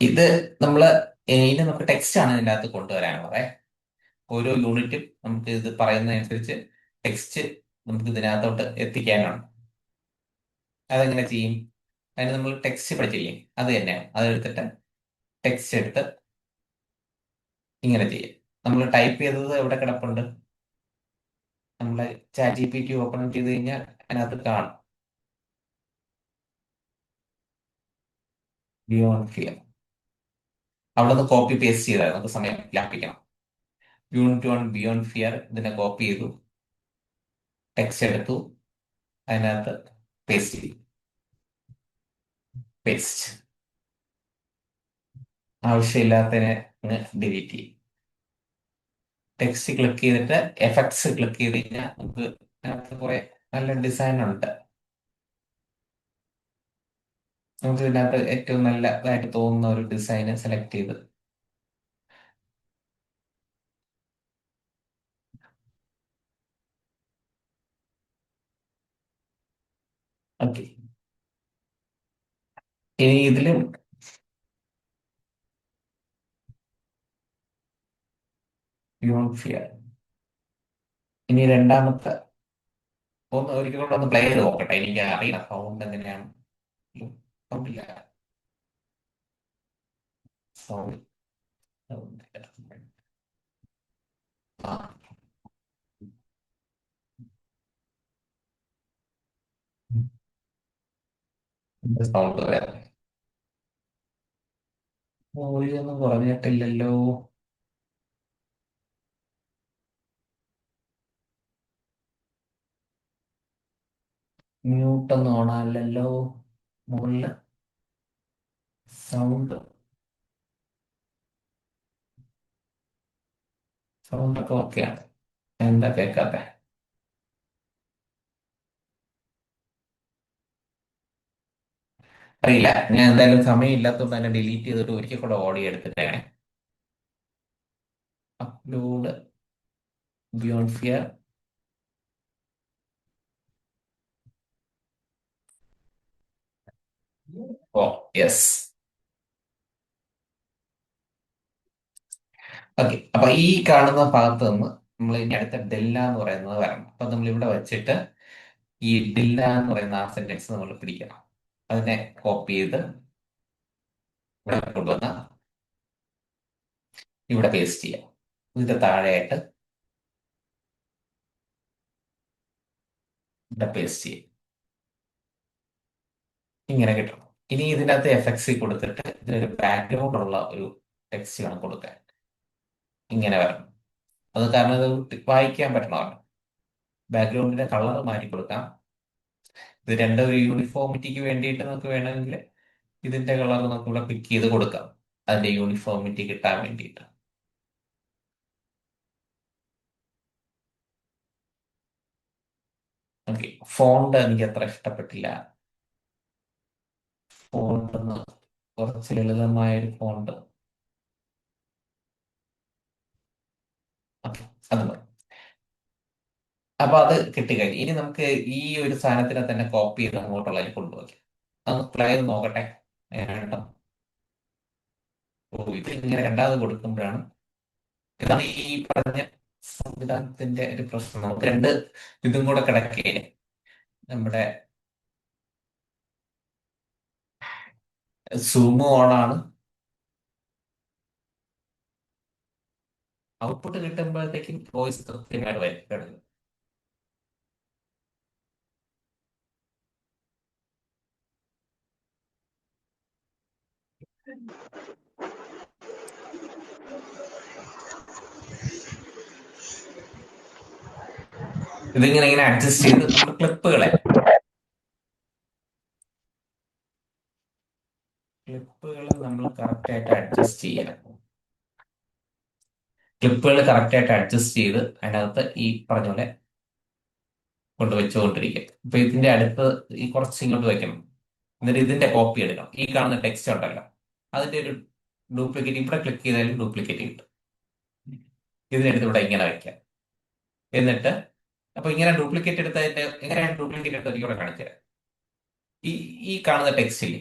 ഇത് നമ്മള് ഇനി നമുക്ക് ടെക്സ്റ്റ് ആണ് ഇതിൻ്റെ അകത്ത് കൊണ്ടുവരാനുള്ളത്. ഓരോ യൂണിറ്റും നമുക്ക് ഇത് പറയുന്നതനുസരിച്ച് ടെക്സ്റ്റ് നമുക്ക് ഇതിനകത്തോട്ട് എത്തിക്കാനാണ്. അതെങ്ങനെ ചെയ്യും? അതിന് നമ്മൾ ടെക്സ്റ്റ് പഠിച്ചില്ലേ, അത് തന്നെയാണ്. അതെടുത്തിട്ട് ടെക്സ്റ്റ് എടുത്ത് ഇങ്ങനെ ചെയ്യും. നമ്മൾ ടൈപ്പ് ചെയ്തത് എവിടെ കിടപ്പുണ്ട്? നമ്മൾ ചാറ്റ് GPT ഓപ്പൺ ചെയ്ത് കഴിഞ്ഞാൽ അതിനകത്ത് കാണും ബിയോണ്ട് ഫിയർ. അവിടെ നിന്ന് കോപ്പി പേസ്റ്റ് ചെയ്താൽ നമുക്ക് സമയം ലാഭിക്കണം. യൂണിറ്റ് 1 ബിയോണ്ട് ഫിയർ ഇതിനെ കോപ്പി ചെയ്തു, ടെക്സ്റ്റ് എടുത്തു, അതിനകത്ത് പേസ്റ്റ് ചെയ്തു. പേസ്റ്റ്. ആവശ്യമില്ലാത്തതിനെ ഡിലീറ്റ് ചെയ്യും. ടെക്സ്റ്റ് ക്ലിക്ക് ചെയ്തിട്ട് എഫക്ട്സ് ക്ലിക്ക് ചെയ്ത് കഴിഞ്ഞാൽ നമുക്ക് അതിനകത്ത് കുറെ നല്ല ഡിസൈൻ ഉണ്ട്. നമുക്ക് ഇതിനകത്ത് ഏറ്റവും നല്ലതായിട്ട് തോന്നുന്ന ഒരു ഡിസൈന് സെലക്ട് ചെയ്ത് ഓക്കെ. ഇനി ഇതിലും ബിയോണ്ട് ഫിയർ. ഇനി രണ്ടാമത്തെ ഒരിക്കൽ കൂടെ ഒന്ന് പ്ലേ ചെയ്ത് നോക്കട്ടെ. എനിക്ക് അറിയില്ല സൗണ്ട് എങ്ങനെയാണ്. സൗണ്ടില്ല. സൗണ്ട് ആ സൗണ്ട് വേറെ ഒന്നും കുറഞ്ഞിട്ടില്ലല്ലോ. മ്യൂട്ടൊന്നും ഓണാല്ലല്ലോ. മുകളില് സൗണ്ട് സൗണ്ടൊക്കെ ഓക്കെയാണ്. എന്താ കേൾക്കാത്തെ? അറിയില്ല. ഞാൻ എന്തായാലും സമയം ഇല്ലാത്തതുകൊണ്ട് തന്നെ ഡിലീറ്റ് ചെയ്തിട്ട് ഒരിക്കൽ കൂടെ ഓഡിയോ എടുത്തിട്ടാണ് upload beyond fear. Oh yes. Okay. അപ്പൊ ഈ കാണുന്ന ഭാഗത്ത് നിന്ന് നമ്മൾ ഇനി അടുത്ത ഡെല്ല എന്ന് പറയുന്നത് വരണം. അപ്പൊ നമ്മൾ ഇവിടെ വെച്ചിട്ട് ഈ ഡെല്ല എന്ന് പറയുന്ന ആ സെന്റൻസ് നമ്മൾ പിടിക്കണം. അതിനെ കോപ്പി ചെയ്ത് ഇവിടെ കൊണ്ടുവന്ന് ഇവിടെ പേസ്റ്റ് ചെയ്യാം. ഇതിന്റെ താഴെയായിട്ട് ഇവിടെ പേസ്റ്റ് ചെയ്യും. ഇങ്ങനെ കിട്ടണം. ഇനി ഇതിനകത്ത് എഫക്ട്സ് കൊടുത്തിട്ട് ഇതിനൊരു ബാക്ക്ഗ്രൗണ്ട് ഉള്ള ഒരു ടെക്സ്റ്റ് വേണം കൊടുക്കാൻ. ഇങ്ങനെ വരണം. അത് കാരണം ഇത് വായിക്കാൻ പറ്റണമല്ലോ. ബാക്ക്ഗ്രൗണ്ടിന്റെ കളർ മാറ്റി കൊടുക്കാം. ഇത് രണ്ടും ഒരു യൂണിഫോമിറ്റിക്ക് വേണ്ടിയിട്ട് നമുക്ക് വേണമെങ്കിൽ ഇതിന്റെ കളർ നമുക്ക് ഇവിടെ പിക്ക് ചെയ്ത് കൊടുക്കാം, അതിന്റെ യൂണിഫോമിറ്റി കിട്ടാൻ വേണ്ടിയിട്ട്. ഓക്കെ. ഫോണ്ട് എനിക്ക് അത്ര ഇഷ്ടപ്പെട്ടില്ല. ഫോണ്ട് കുറച്ച് ലളിതമായ ഒരു ഫോണ്ട്. ഓക്കെ, അത് മതി. അപ്പൊ അത് കിട്ടിക്കഴിഞ്ഞു. ഇനി നമുക്ക് ഈ ഒരു സാധനത്തിനെ തന്നെ കോപ്പി ചെയ്ത് അങ്ങോട്ടുള്ള കൊണ്ടുപോകാം. അത് പ്ലേ ചെയ്ത് നോക്കട്ടെ. ഏതാണ്ടോ. ഓ, ഇത് ഇങ്ങനെ രണ്ടാമത് കൊടുക്കുമ്പോഴാണ് ഇതാണ് ഈ പറഞ്ഞ സംവിധാനത്തിന്റെ ഒരു പ്രശ്നം. നമുക്ക് രണ്ട് ഇതും കൂടെ കിടക്കേ. നമ്മുടെ സൂം ഓൺ ആണ്. ഔട്ട്പുട്ട് കിട്ടുമ്പോഴത്തേക്കും വോയിസ് കൃത്യമായിട്ട് വരും. ഇതിങ്ങനെ ഇങ്ങനെ അഡ്ജസ്റ്റ് ചെയ്ത് നമ്മുടെ ക്ലിപ്പുകൾ നമ്മൾ കറക്റ്റ് ആയിട്ട് അഡ്ജസ്റ്റ് ചെയ്യണം. ക്ലിപ്പുകൾ കറക്റ്റ് ആയിട്ട് അഡ്ജസ്റ്റ് ചെയ്ത് അതിനകത്ത് ഈ പറഞ്ഞ പോലെ വെച്ചുകൊണ്ടിരിക്കുക. ഇപ്പൊ ഇതിന്റെ അടുത്ത് ഈ കുറച്ച് ഇങ്ങോട്ട് വെക്കണം. എന്നിട്ട് ഇതിന്റെ കോപ്പി എടുക്കണം. ഈ കാണുന്ന ടെക്സ്റ്റ് ഉണ്ടല്ലോ, അതിന്റെ ഒരു ഡ്യൂപ്ലിക്കേറ്റ് ഇവിടെ ക്ലിക്ക് ചെയ്താലും ഡ്യൂപ്ലിക്കേറ്റ് കിട്ടും. ഇതിനെടുത്ത് ഇവിടെ ഇങ്ങനെ വെക്കാം. എന്നിട്ട് അപ്പൊ ഇങ്ങനെ ഡ്യൂപ്ലിക്കേറ്റ് എടുത്തതിന്റെ എങ്ങനെയാണ് ഡ്യൂപ്ലിക്കേറ്റ് എടുത്തത് ഇവിടെ കാണിച്ചു തരാം. ഈ ഈ കാണുന്ന ടെക്സ്റ്റിൽ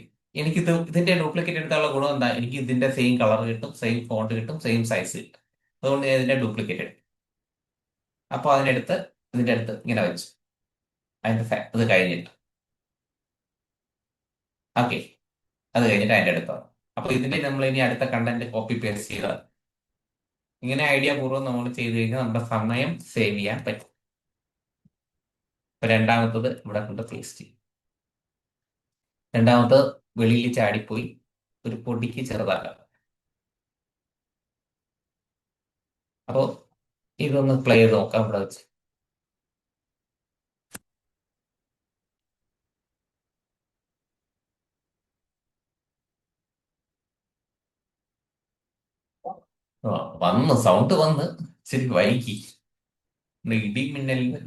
ഇതിന്റെ ഡ്യൂപ്ലിക്കേറ്റ് എടുത്താലുള്ള ഗുണം എന്താ? എനിക്ക് ഇതിന്റെ സെയിം കളർ കിട്ടും, സെയിം ഫോണ്ട് കിട്ടും, സെയിം സൈസ് കിട്ടും. അതുകൊണ്ട് ഞാൻ ഇതിന്റെ ഡ്യൂപ്ലിക്കേറ്റ് എടുത്തു. അപ്പോൾ അതിനെടുത്ത് ഇതിന്റെ അടുത്ത് ഇങ്ങനെ വെച്ചു. അത് കഴിഞ്ഞിട്ട് ഓക്കെ, അത് കഴിഞ്ഞിട്ട് അതിന്റെ അടുത്തോ. അപ്പൊ ഇതിന്റെ നമ്മൾ ഇനി അടുത്ത കണ്ടന്റ് കോപ്പി പേസ്റ്റ് ചെയ്യുക. ഇങ്ങനെ ഐഡിയ പൂർവ്വം നമ്മൾ ചെയ്ത് കഴിഞ്ഞാൽ നമ്മുടെ സമയം സേവ് ചെയ്യാൻ പറ്റും. ഇപ്പൊ രണ്ടാമത്തത് ഇവിടെ കൊണ്ട് പേസ്റ്റ് ചെയ്യും. രണ്ടാമത്തത് വെളിയിൽ ചാടിപ്പോയി ഒരു പൊടിക്ക് ചെറുതാക്കാം. അപ്പോ ഇതൊന്ന് പ്ലേ ചെയ്ത് നോക്കാം ഇവിടെ വെച്ച്. ആ, സൗണ്ട് വന്ന് ശരി വൈകി. ഇടി മിന്നലിന്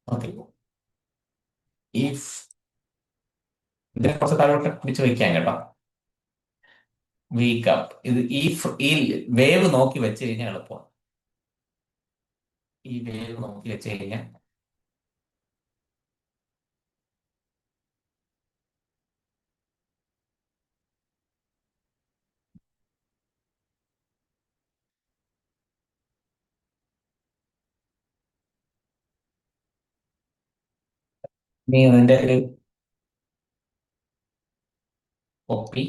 ഓക്കെ. ഈ ഇതിനെ കുറച്ച് താഴോട്ട് പിടിച്ച് വയ്ക്കാം കേട്ടോ. വീക്കപ്പ് ഈ വേവ് നോക്കി വെച്ച് കഴിഞ്ഞാൽ എളുപ്പമാണ്. ഈ വേവ് നോക്കി വെച്ച് കഴിഞ്ഞാൽ നീ അതിന്റെ ഒരു കോപ്പി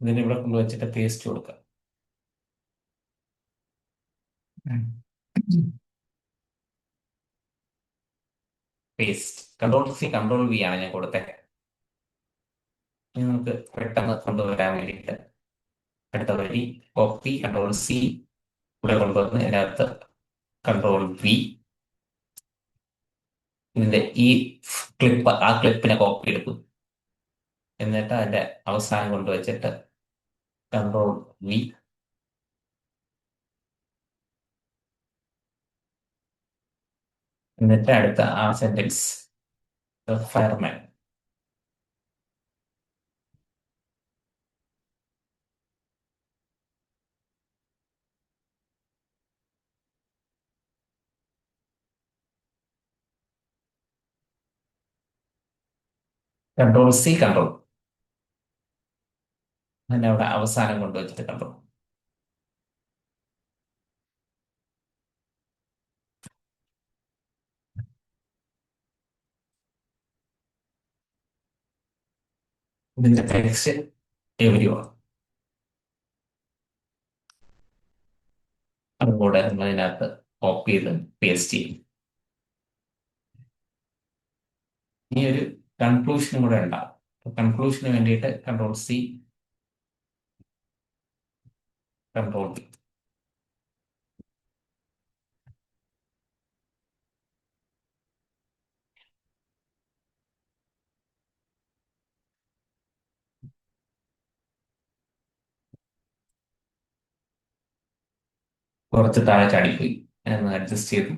ഇതിന് ഇവിടെ കൊണ്ടുവച്ചിട്ട് പേസ്റ്റ് കൊടുക്കാം. പേസ്റ്റ് കൺട്രോൾ V ആണ് ഞാൻ കൊടുത്തത്. ഇനി നമുക്ക് പെട്ടെന്ന് കൊണ്ടുവരാൻ വേണ്ടിയിട്ട് അടുത്ത വഴി കോപ്പി Ctrl+C ഇവിടെ കൊണ്ടുവന്ന് അതിനകത്ത് Ctrl+V. ഇതിന്റെ ഈ ആ ക്ലിപ്പിനെ കോപ്പി എടുക്കും. എന്നിട്ട് അതിന്റെ അവസാനം കൊണ്ടുവച്ചിട്ട് Ctrl+V. എന്നിട്ട് അടുത്ത ആ സെന്റൻസ് ഫയർമാൻ. Ctrl+C അതിനെ അവിടെ അവസാനം കൊണ്ടുവച്ചിട്ട് കണ്ടു. ഇതിന്റെ ടെക്സ്റ്റ് എവിടെയാണ് അതും കൂടെ നമ്മൾ അതിനകത്ത് കോപ്പി ചെയ്ത് പേസ്റ്റ് ചെയ്യും. ഈ ഒരു കൺക്ലൂഷനും കൂടെ ഉണ്ടാവും. കൺക്ലൂഷന് വേണ്ടിയിട്ട് Ctrl+C Ctrl+V. കുറച്ച് താഴെ ചാടിപ്പോയി, എന്ന് അഡ്ജസ്റ്റ് ചെയ്തു.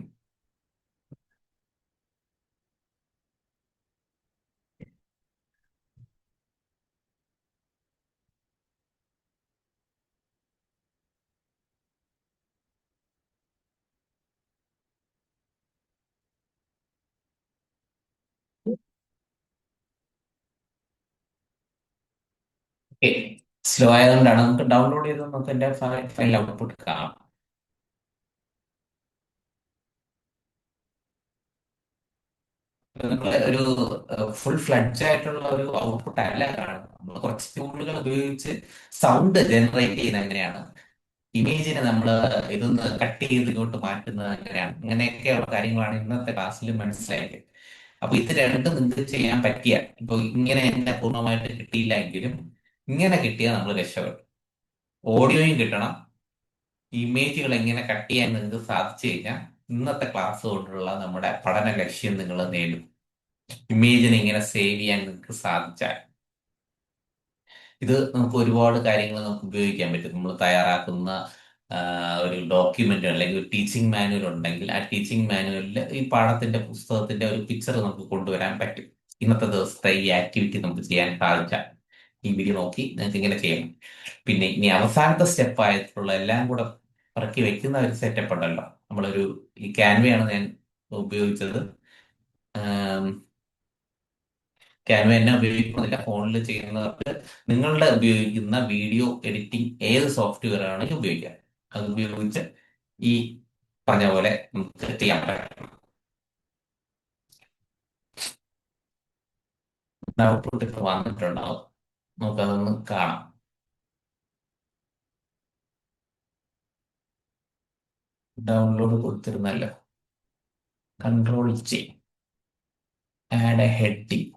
സ്ലോ ആയതുകൊണ്ടാണ്. നമുക്ക് ഡൗൺലോഡ് ചെയ്ത് നമുക്ക് എന്റെ ഫയൽ ഔട്ട്പുട്ട് കാണാം. നമ്മള് ഒരു ഫുൾ ഫ്ലഡ്ജ് ആയിട്ടുള്ള ഒരു ഔട്ട്പുട്ട് അല്ല കാണുന്നത്. നമ്മൾ കുറച്ച് ടൂളുകൾ ഉപയോഗിച്ച് സൗണ്ട് ജനറേറ്റ് ചെയ്യുന്നത് എങ്ങനെയാണ്, ഇമേജിനെ നമ്മൾ ഇതൊന്ന് കട്ട് ചെയ്ത് ഇങ്ങോട്ട് മാറ്റുന്നത് എങ്ങനെയാണ്, അങ്ങനെയൊക്കെയുള്ള കാര്യങ്ങളാണ് ഇന്നത്തെ ക്ലാസ്സിൽ മനസ്സിലായത്. അപ്പൊ ഇത് രണ്ടും നിങ്ങൾക്ക് ചെയ്യാൻ പറ്റിയ, ഇപ്പൊ ഇങ്ങനെ എന്നെ പൂർണ്ണമായിട്ട് കിട്ടിയില്ല എങ്കിലും ഇങ്ങനെ കിട്ടിയാൽ നമ്മൾ രക്ഷപ്പെടും. ഓഡിയോയും കിട്ടണം, ഇമേജുകൾ എങ്ങനെ കട്ട് ചെയ്യാൻ നിങ്ങൾക്ക് സാധിച്ചു കഴിഞ്ഞാൽ ഇന്നത്തെ ക്ലാസ് കൊണ്ടുള്ള നമ്മുടെ പഠന ലക്ഷ്യം നിങ്ങൾ നേടും. ഇമേജിനെ ഇങ്ങനെ സേവ് ചെയ്യാൻ നിങ്ങൾക്ക് സാധിച്ചാൽ ഇത് നമുക്ക് ഒരുപാട് കാര്യങ്ങൾ നമുക്ക് ഉപയോഗിക്കാൻ പറ്റും. നമ്മൾ തയ്യാറാക്കുന്ന ഒരു ഡോക്യുമെന്റ് അല്ലെങ്കിൽ ഒരു ടീച്ചിങ് മാനുവൽ ഉണ്ടെങ്കിൽ ആ ടീച്ചിങ് മാനുവലിൽ ഈ പാഠത്തിന്റെ പുസ്തകത്തിന്റെ ഒരു പിക്ചർ നമുക്ക് കൊണ്ടുവരാൻ പറ്റും. ഇന്നത്തെ ദിവസത്തെ ഈ ആക്ടിവിറ്റി നമുക്ക് ചെയ്യാൻ സാധിച്ചാൽ ഈ വീഡിയോ നോക്കി നിങ്ങൾക്ക് ഇങ്ങനെ ചെയ്യണം. പിന്നെ ഇനി അവസാനത്തെ സ്റ്റെപ്പ് ആയിട്ടുള്ള എല്ലാം കൂടെ ഇറക്കി വെക്കുന്ന ഒരു സെറ്റപ്പ് ഉണ്ടല്ലോ. നമ്മളൊരു ഈ ക്യാൻവയാണ് ഞാൻ ഉപയോഗിച്ചത്. ക്യാൻവ തന്നെ ഉപയോഗിക്കുന്നില്ല, ഫോണിൽ ചെയ്യുന്നവർക്ക് നിങ്ങളുടെ ഉപയോഗിക്കുന്ന വീഡിയോ എഡിറ്റിംഗ് ഏത് സോഫ്റ്റ്വെയർ ആണെങ്കിലും ഉപയോഗിക്കാം. അത് ഉപയോഗിച്ച് ഈ പറഞ്ഞ പോലെ നമുക്ക് ചെയ്യാൻ പറ്റും. ഔട്ട്പുട്ട് ഇപ്പൊ വന്നിട്ടുണ്ടാവും, നമുക്കതൊന്ന് കാണാം. ഡൗൺലോഡ് കൊടുത്തിരുന്നല്ലോ. കൺട്രോൾ ചെയ്യും, ആഡ് എ ഹെഡിങ്.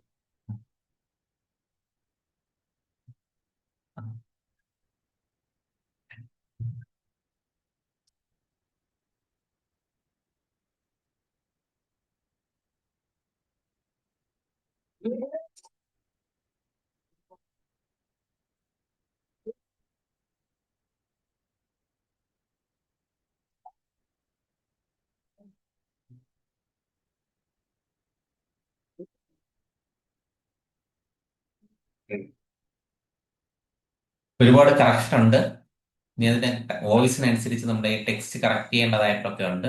ഒരുപാട് കറക്ഷൻ ഉണ്ട്. ഇനി അതിന്റെ വോയിസിനനുസരിച്ച് നമ്മുടെ ടെക്സ്റ്റ് കറക്റ്റ് ചെയ്യേണ്ടതായിട്ടൊക്കെ ഉണ്ട്.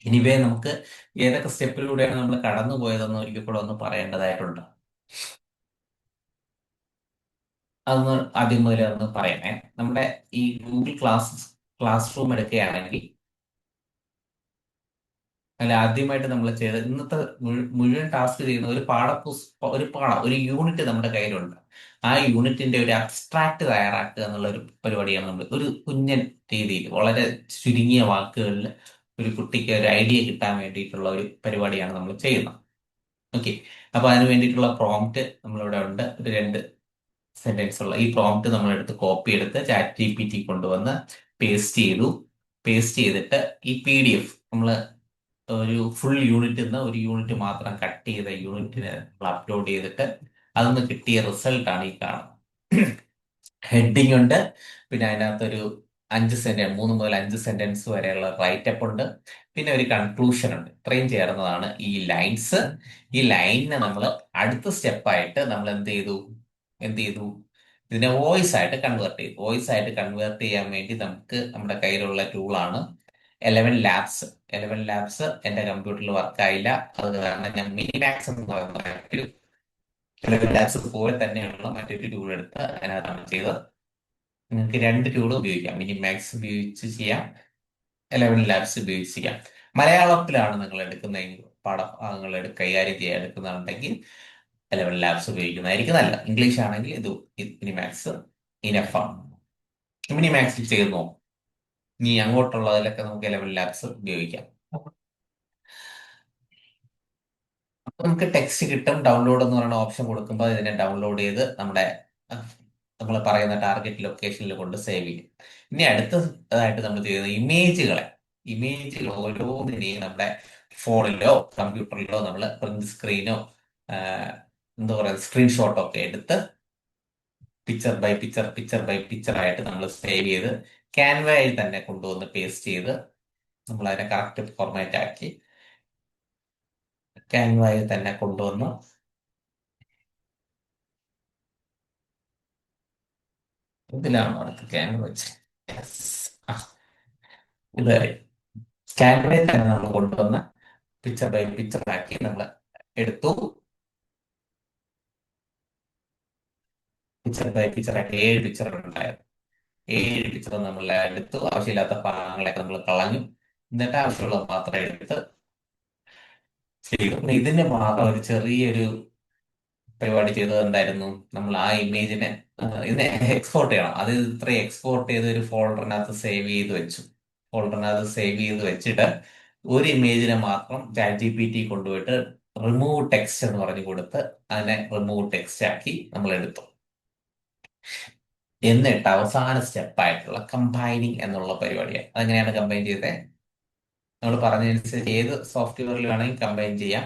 ഇനിവേ നമുക്ക് ഏതൊക്കെ സ്റ്റെപ്പിലൂടെയാണ് നമ്മൾ കടന്നു പോയതെന്ന് ഒരിക്കൽ കൂടെ ഒന്ന് പറയേണ്ടതായിട്ടുണ്ട്. അതൊന്ന് ആദ്യം മുതലേ ഒന്ന് പറയണേ. നമ്മുടെ ഈ ഗൂഗിൾ ക്ലാസ് റൂം എടുക്കുകയാണെങ്കിൽ അല്ല, ആദ്യമായിട്ട് നമ്മൾ ചെയ്ത ഇന്നത്തെ മുഴുവൻ ടാസ്ക് ചെയ്യുന്ന ഒരു യൂണിറ്റ് നമ്മുടെ കയ്യിലുണ്ട്. ആ യൂണിറ്റിന്റെ ഒരു അബ്സ്ട്രാക്ട് തയ്യാറാക്കുക എന്നുള്ള ഒരു പരിപാടിയാണ് നമ്മൾ ഒരു കുഞ്ഞൻ രീതിയിൽ വളരെ ചുരുങ്ങിയ വാക്കുകളിൽ ഒരു കുട്ടിക്ക് ഒരു ഐഡിയ കിട്ടാൻ വേണ്ടിയിട്ടുള്ള ഒരു പരിപാടിയാണ് നമ്മൾ ചെയ്യുന്നത്. ഓക്കെ, അപ്പൊ അതിന് വേണ്ടിയിട്ടുള്ള പ്രോംപ്റ്റ് നമ്മളിവിടെ ഉണ്ട്. ഒരു 2 സെന്റൻസ് ഉള്ള ഈ പ്രോംപ്റ്റ് നമ്മൾ എടുത്ത് കോപ്പി എടുത്ത് ChatGPT കൊണ്ടുവന്ന് പേസ്റ്റ് ചെയ്തു. പേസ്റ്റ് ചെയ്തിട്ട് ഈ PDF നമ്മൾ ഒരു ഫുൾ യൂണിറ്റിൽ നിന്ന് ഒരു യൂണിറ്റ് മാത്രം കട്ട് ചെയ്ത യൂണിറ്റിന് നമ്മൾ അപ്ലോഡ് ചെയ്തിട്ട് അതൊന്ന് കിട്ടിയ റിസൾട്ടാണ് ഈ കാണുന്നത്. ഹെഡിങ് ഉണ്ട്, പിന്നെ അതിനകത്തൊരു 3 മുതൽ 5 സെന്റൻസ് വരെയുള്ള റൈറ്റപ്പ് ഉണ്ട്, പിന്നെ ഒരു കൺക്ലൂഷൻ ഉണ്ട്. ഇത്രയും ചേർന്നതാണ് ഈ ലൈൻസ്. ഈ ലൈനിനെ നമ്മൾ അടുത്ത സ്റ്റെപ്പായിട്ട് നമ്മൾ എന്ത് ചെയ്തു ഇതിനെ വോയിസ് ആയിട്ട് കൺവേർട്ട് ചെയ്തു. വോയിസ് ആയിട്ട് കൺവേർട്ട് ചെയ്യാൻ വേണ്ടി നമുക്ക് നമ്മുടെ കയ്യിലുള്ള ടൂളാണ് 11 ലാബ്സ്. 11 ലാബ്സ് എന്റെ കമ്പ്യൂട്ടറിൽ വർക്കായില്ല. അത് കാരണം ഞാൻ മിനിമാക്സ് എന്ന് പറയുന്ന മറ്റൊരു 11 ലാബ്സ് പോലെ തന്നെയുള്ള മറ്റൊരു ടൂൾ എടുത്ത് അതിനകത്താണ് ചെയ്തത്. നിങ്ങൾക്ക് 2 ടൂൾ ഉപയോഗിക്കാം, മിനിമാക്സ് ഉപയോഗിച്ച് ചെയ്യാം, 11 ലാബ്സ് ഉപയോഗിച്ച് ചെയ്യാം. മലയാളത്തിലാണ് നിങ്ങൾ എടുക്കുന്ന പാഠഭാഗങ്ങൾ കൈകാര്യം ചെയ്യാൻ എടുക്കുന്നുണ്ടെങ്കിൽ 11 ലാബ്സ് ഉപയോഗിക്കുന്നതായിരിക്കും നല്ല. ഇംഗ്ലീഷ് ആണെങ്കിൽ ഇത് മിനിമാക്സ് ഇനഫാണ്. മിനിമാക്സിൽ ചെയ്ത് നോക്കും. ഇനി അങ്ങോട്ടുള്ളതിലൊക്കെ നമുക്ക് 11 ലാബ്സ് ഉപയോഗിക്കാം. അപ്പൊ നമുക്ക് ടെക്സ്റ്റ് കിട്ടും. ഡൗൺലോഡ് എന്ന് പറയുന്ന ഓപ്ഷൻ കൊടുക്കുമ്പോൾ ഇതിനെ ഡൗൺലോഡ് ചെയ്ത് നമ്മൾ പറയുന്ന ടാർഗറ്റ് ലൊക്കേഷനിൽ കൊണ്ട് സേവ് ചെയ്യും. ഇനി അടുത്തതായിട്ട് നമ്മൾ ചെയ്യുന്നത് ഇമേജുകൾ ഓരോന്നിനെയും നമ്മുടെ ഫോണിലോ കമ്പ്യൂട്ടറിലോ നമ്മൾ പ്രിന്റ് സ്ക്രീനോ എന്താ പറയുക സ്ക്രീൻഷോട്ടോ ഒക്കെ എടുത്ത് പിക്ചർ ബൈ പിക്ചർ ആയിട്ട് നമ്മൾ സേവ് ചെയ്ത് ക്യാൻവയിൽ തന്നെ കൊണ്ടുവന്ന് പേസ്റ്റ് ചെയ്ത് നമ്മൾ അതിനെ കറക്റ്റ് ഫോർമാറ്റ് ആക്കി ക്യാൻവയിൽ തന്നെ കൊണ്ടുവന്ന് ഇതിലാണ് അടുത്ത് ക്യാൻവ വെച്ച് ഇതുവരെ ക്യാൻവയിൽ തന്നെ നമ്മൾ കൊണ്ടുവന്ന് പിക്ചർ ബൈ പിക്ചർ ആക്കി നമ്മൾ എടുത്തു. പിക്ചർ ബൈ പിക്ചർ ആക്കി 7 പിക്ചർ ഉണ്ടായിരുന്നു. 7 പിക്ചർ നമ്മൾ എടുത്തു. ആവശ്യമില്ലാത്ത ഭാഗങ്ങളൊക്കെ നമ്മൾ കളഞ്ഞു. എന്നിട്ട് ആവശ്യമുള്ളത് മാത്രം എടുത്ത് ചെയ്തു. ഇതിന് മാത്രം ഒരു ചെറിയൊരു പരിപാടി ചെയ്തതുണ്ടായിരുന്നു. നമ്മൾ ആ ഇമേജിനെ ഇതിനെ എക്സ്പോർട്ട് ചെയ്യണം. അത് ഇത്രയും എക്സ്പോർട്ട് ചെയ്ത് ഒരു ഫോൾഡറിനകത്ത് സേവ് ചെയ്ത് വെച്ചു. ഫോൾഡറിനകത്ത് സേവ് ചെയ്ത് വെച്ചിട്ട് ഒരു ഇമേജിനെ മാത്രം ChatGPT കൊണ്ടുപോയിട്ട് റിമൂവ് ടെക്സ്റ്റ് എന്ന് പറഞ്ഞു കൊടുത്ത് അതിനെ റിമൂവ് ടെക്സ്റ്റ് ആക്കി നമ്മൾ എടുത്തു. എന്നിട്ട് അവസാന സ്റ്റെപ്പായിട്ടുള്ള കമ്പൈനിങ് എന്നുള്ള പരിപാടിയാണ്. അതെങ്ങനെയാണ് കമ്പൈൻ ചെയ്തത്? നമ്മൾ പറഞ്ഞതനുസരിച്ച് ഏത് സോഫ്റ്റ്വെയറിൽ വേണമെങ്കിൽ കമ്പൈൻ ചെയ്യാം.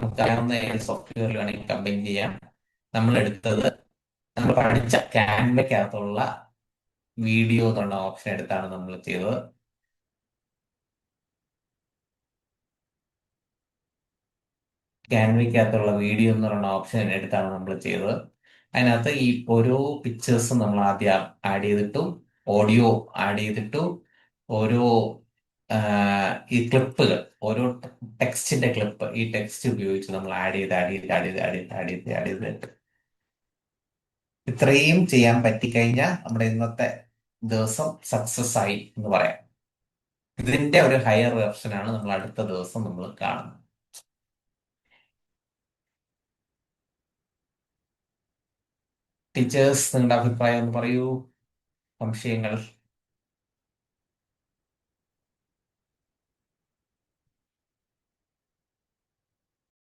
നമുക്കറിയാവുന്ന ഏത് സോഫ്റ്റ്വെയറിൽ വേണമെങ്കിൽ കമ്പൈൻ ചെയ്യാം. നമ്മൾ എടുത്തത് നമ്മൾ പഠിച്ച ക്യാൻവയ്ക്കകത്തുള്ള വീഡിയോ എന്നുള്ള ഓപ്ഷൻ എടുത്താണ് നമ്മൾ ചെയ്തത്. ക്യാൻവയ്ക്കകത്തുള്ള വീഡിയോ എന്ന് പറയുന്ന ഓപ്ഷൻ എടുത്താണ് നമ്മൾ ചെയ്തത്. അതിനകത്ത് ഈ ഓരോ പിക്ചേഴ്സും നമ്മൾ ആദ്യം ആഡ് ചെയ്തിട്ടു, ഓഡിയോ ആഡ് ചെയ്തിട്ടു, ഓരോ ഈ ക്ലിപ്പുകൾ, ഓരോ ടെക്സ്റ്റിന്റെ ക്ലിപ്പ്, ഈ ടെക്സ്റ്റ് ഉപയോഗിച്ച് നമ്മൾ ആഡ് ചെയ്ത് ആഡ് ചെയ്ത് ആഡ് ചെയ്ത് ആഡ് ചെയ്ത് ആഡ് ചെയ്ത് ആഡ് ചെയ്തിട്ട് ഇത്രയും ചെയ്യാൻ പറ്റിക്കഴിഞ്ഞാൽ നമ്മുടെ ഇന്നത്തെ ദിവസം സക്സസ് ആയി എന്ന് പറയാം. ഇതിന്റെ ഒരു ഹയർ വെർഷനാണ് നമ്മൾ അടുത്ത ദിവസം നമ്മൾ കാണുന്നത്. ടീച്ചേഴ്സ്, നിങ്ങളുടെ അഭിപ്രായം ഒന്ന് പറയൂ, സംശയങ്ങൾ.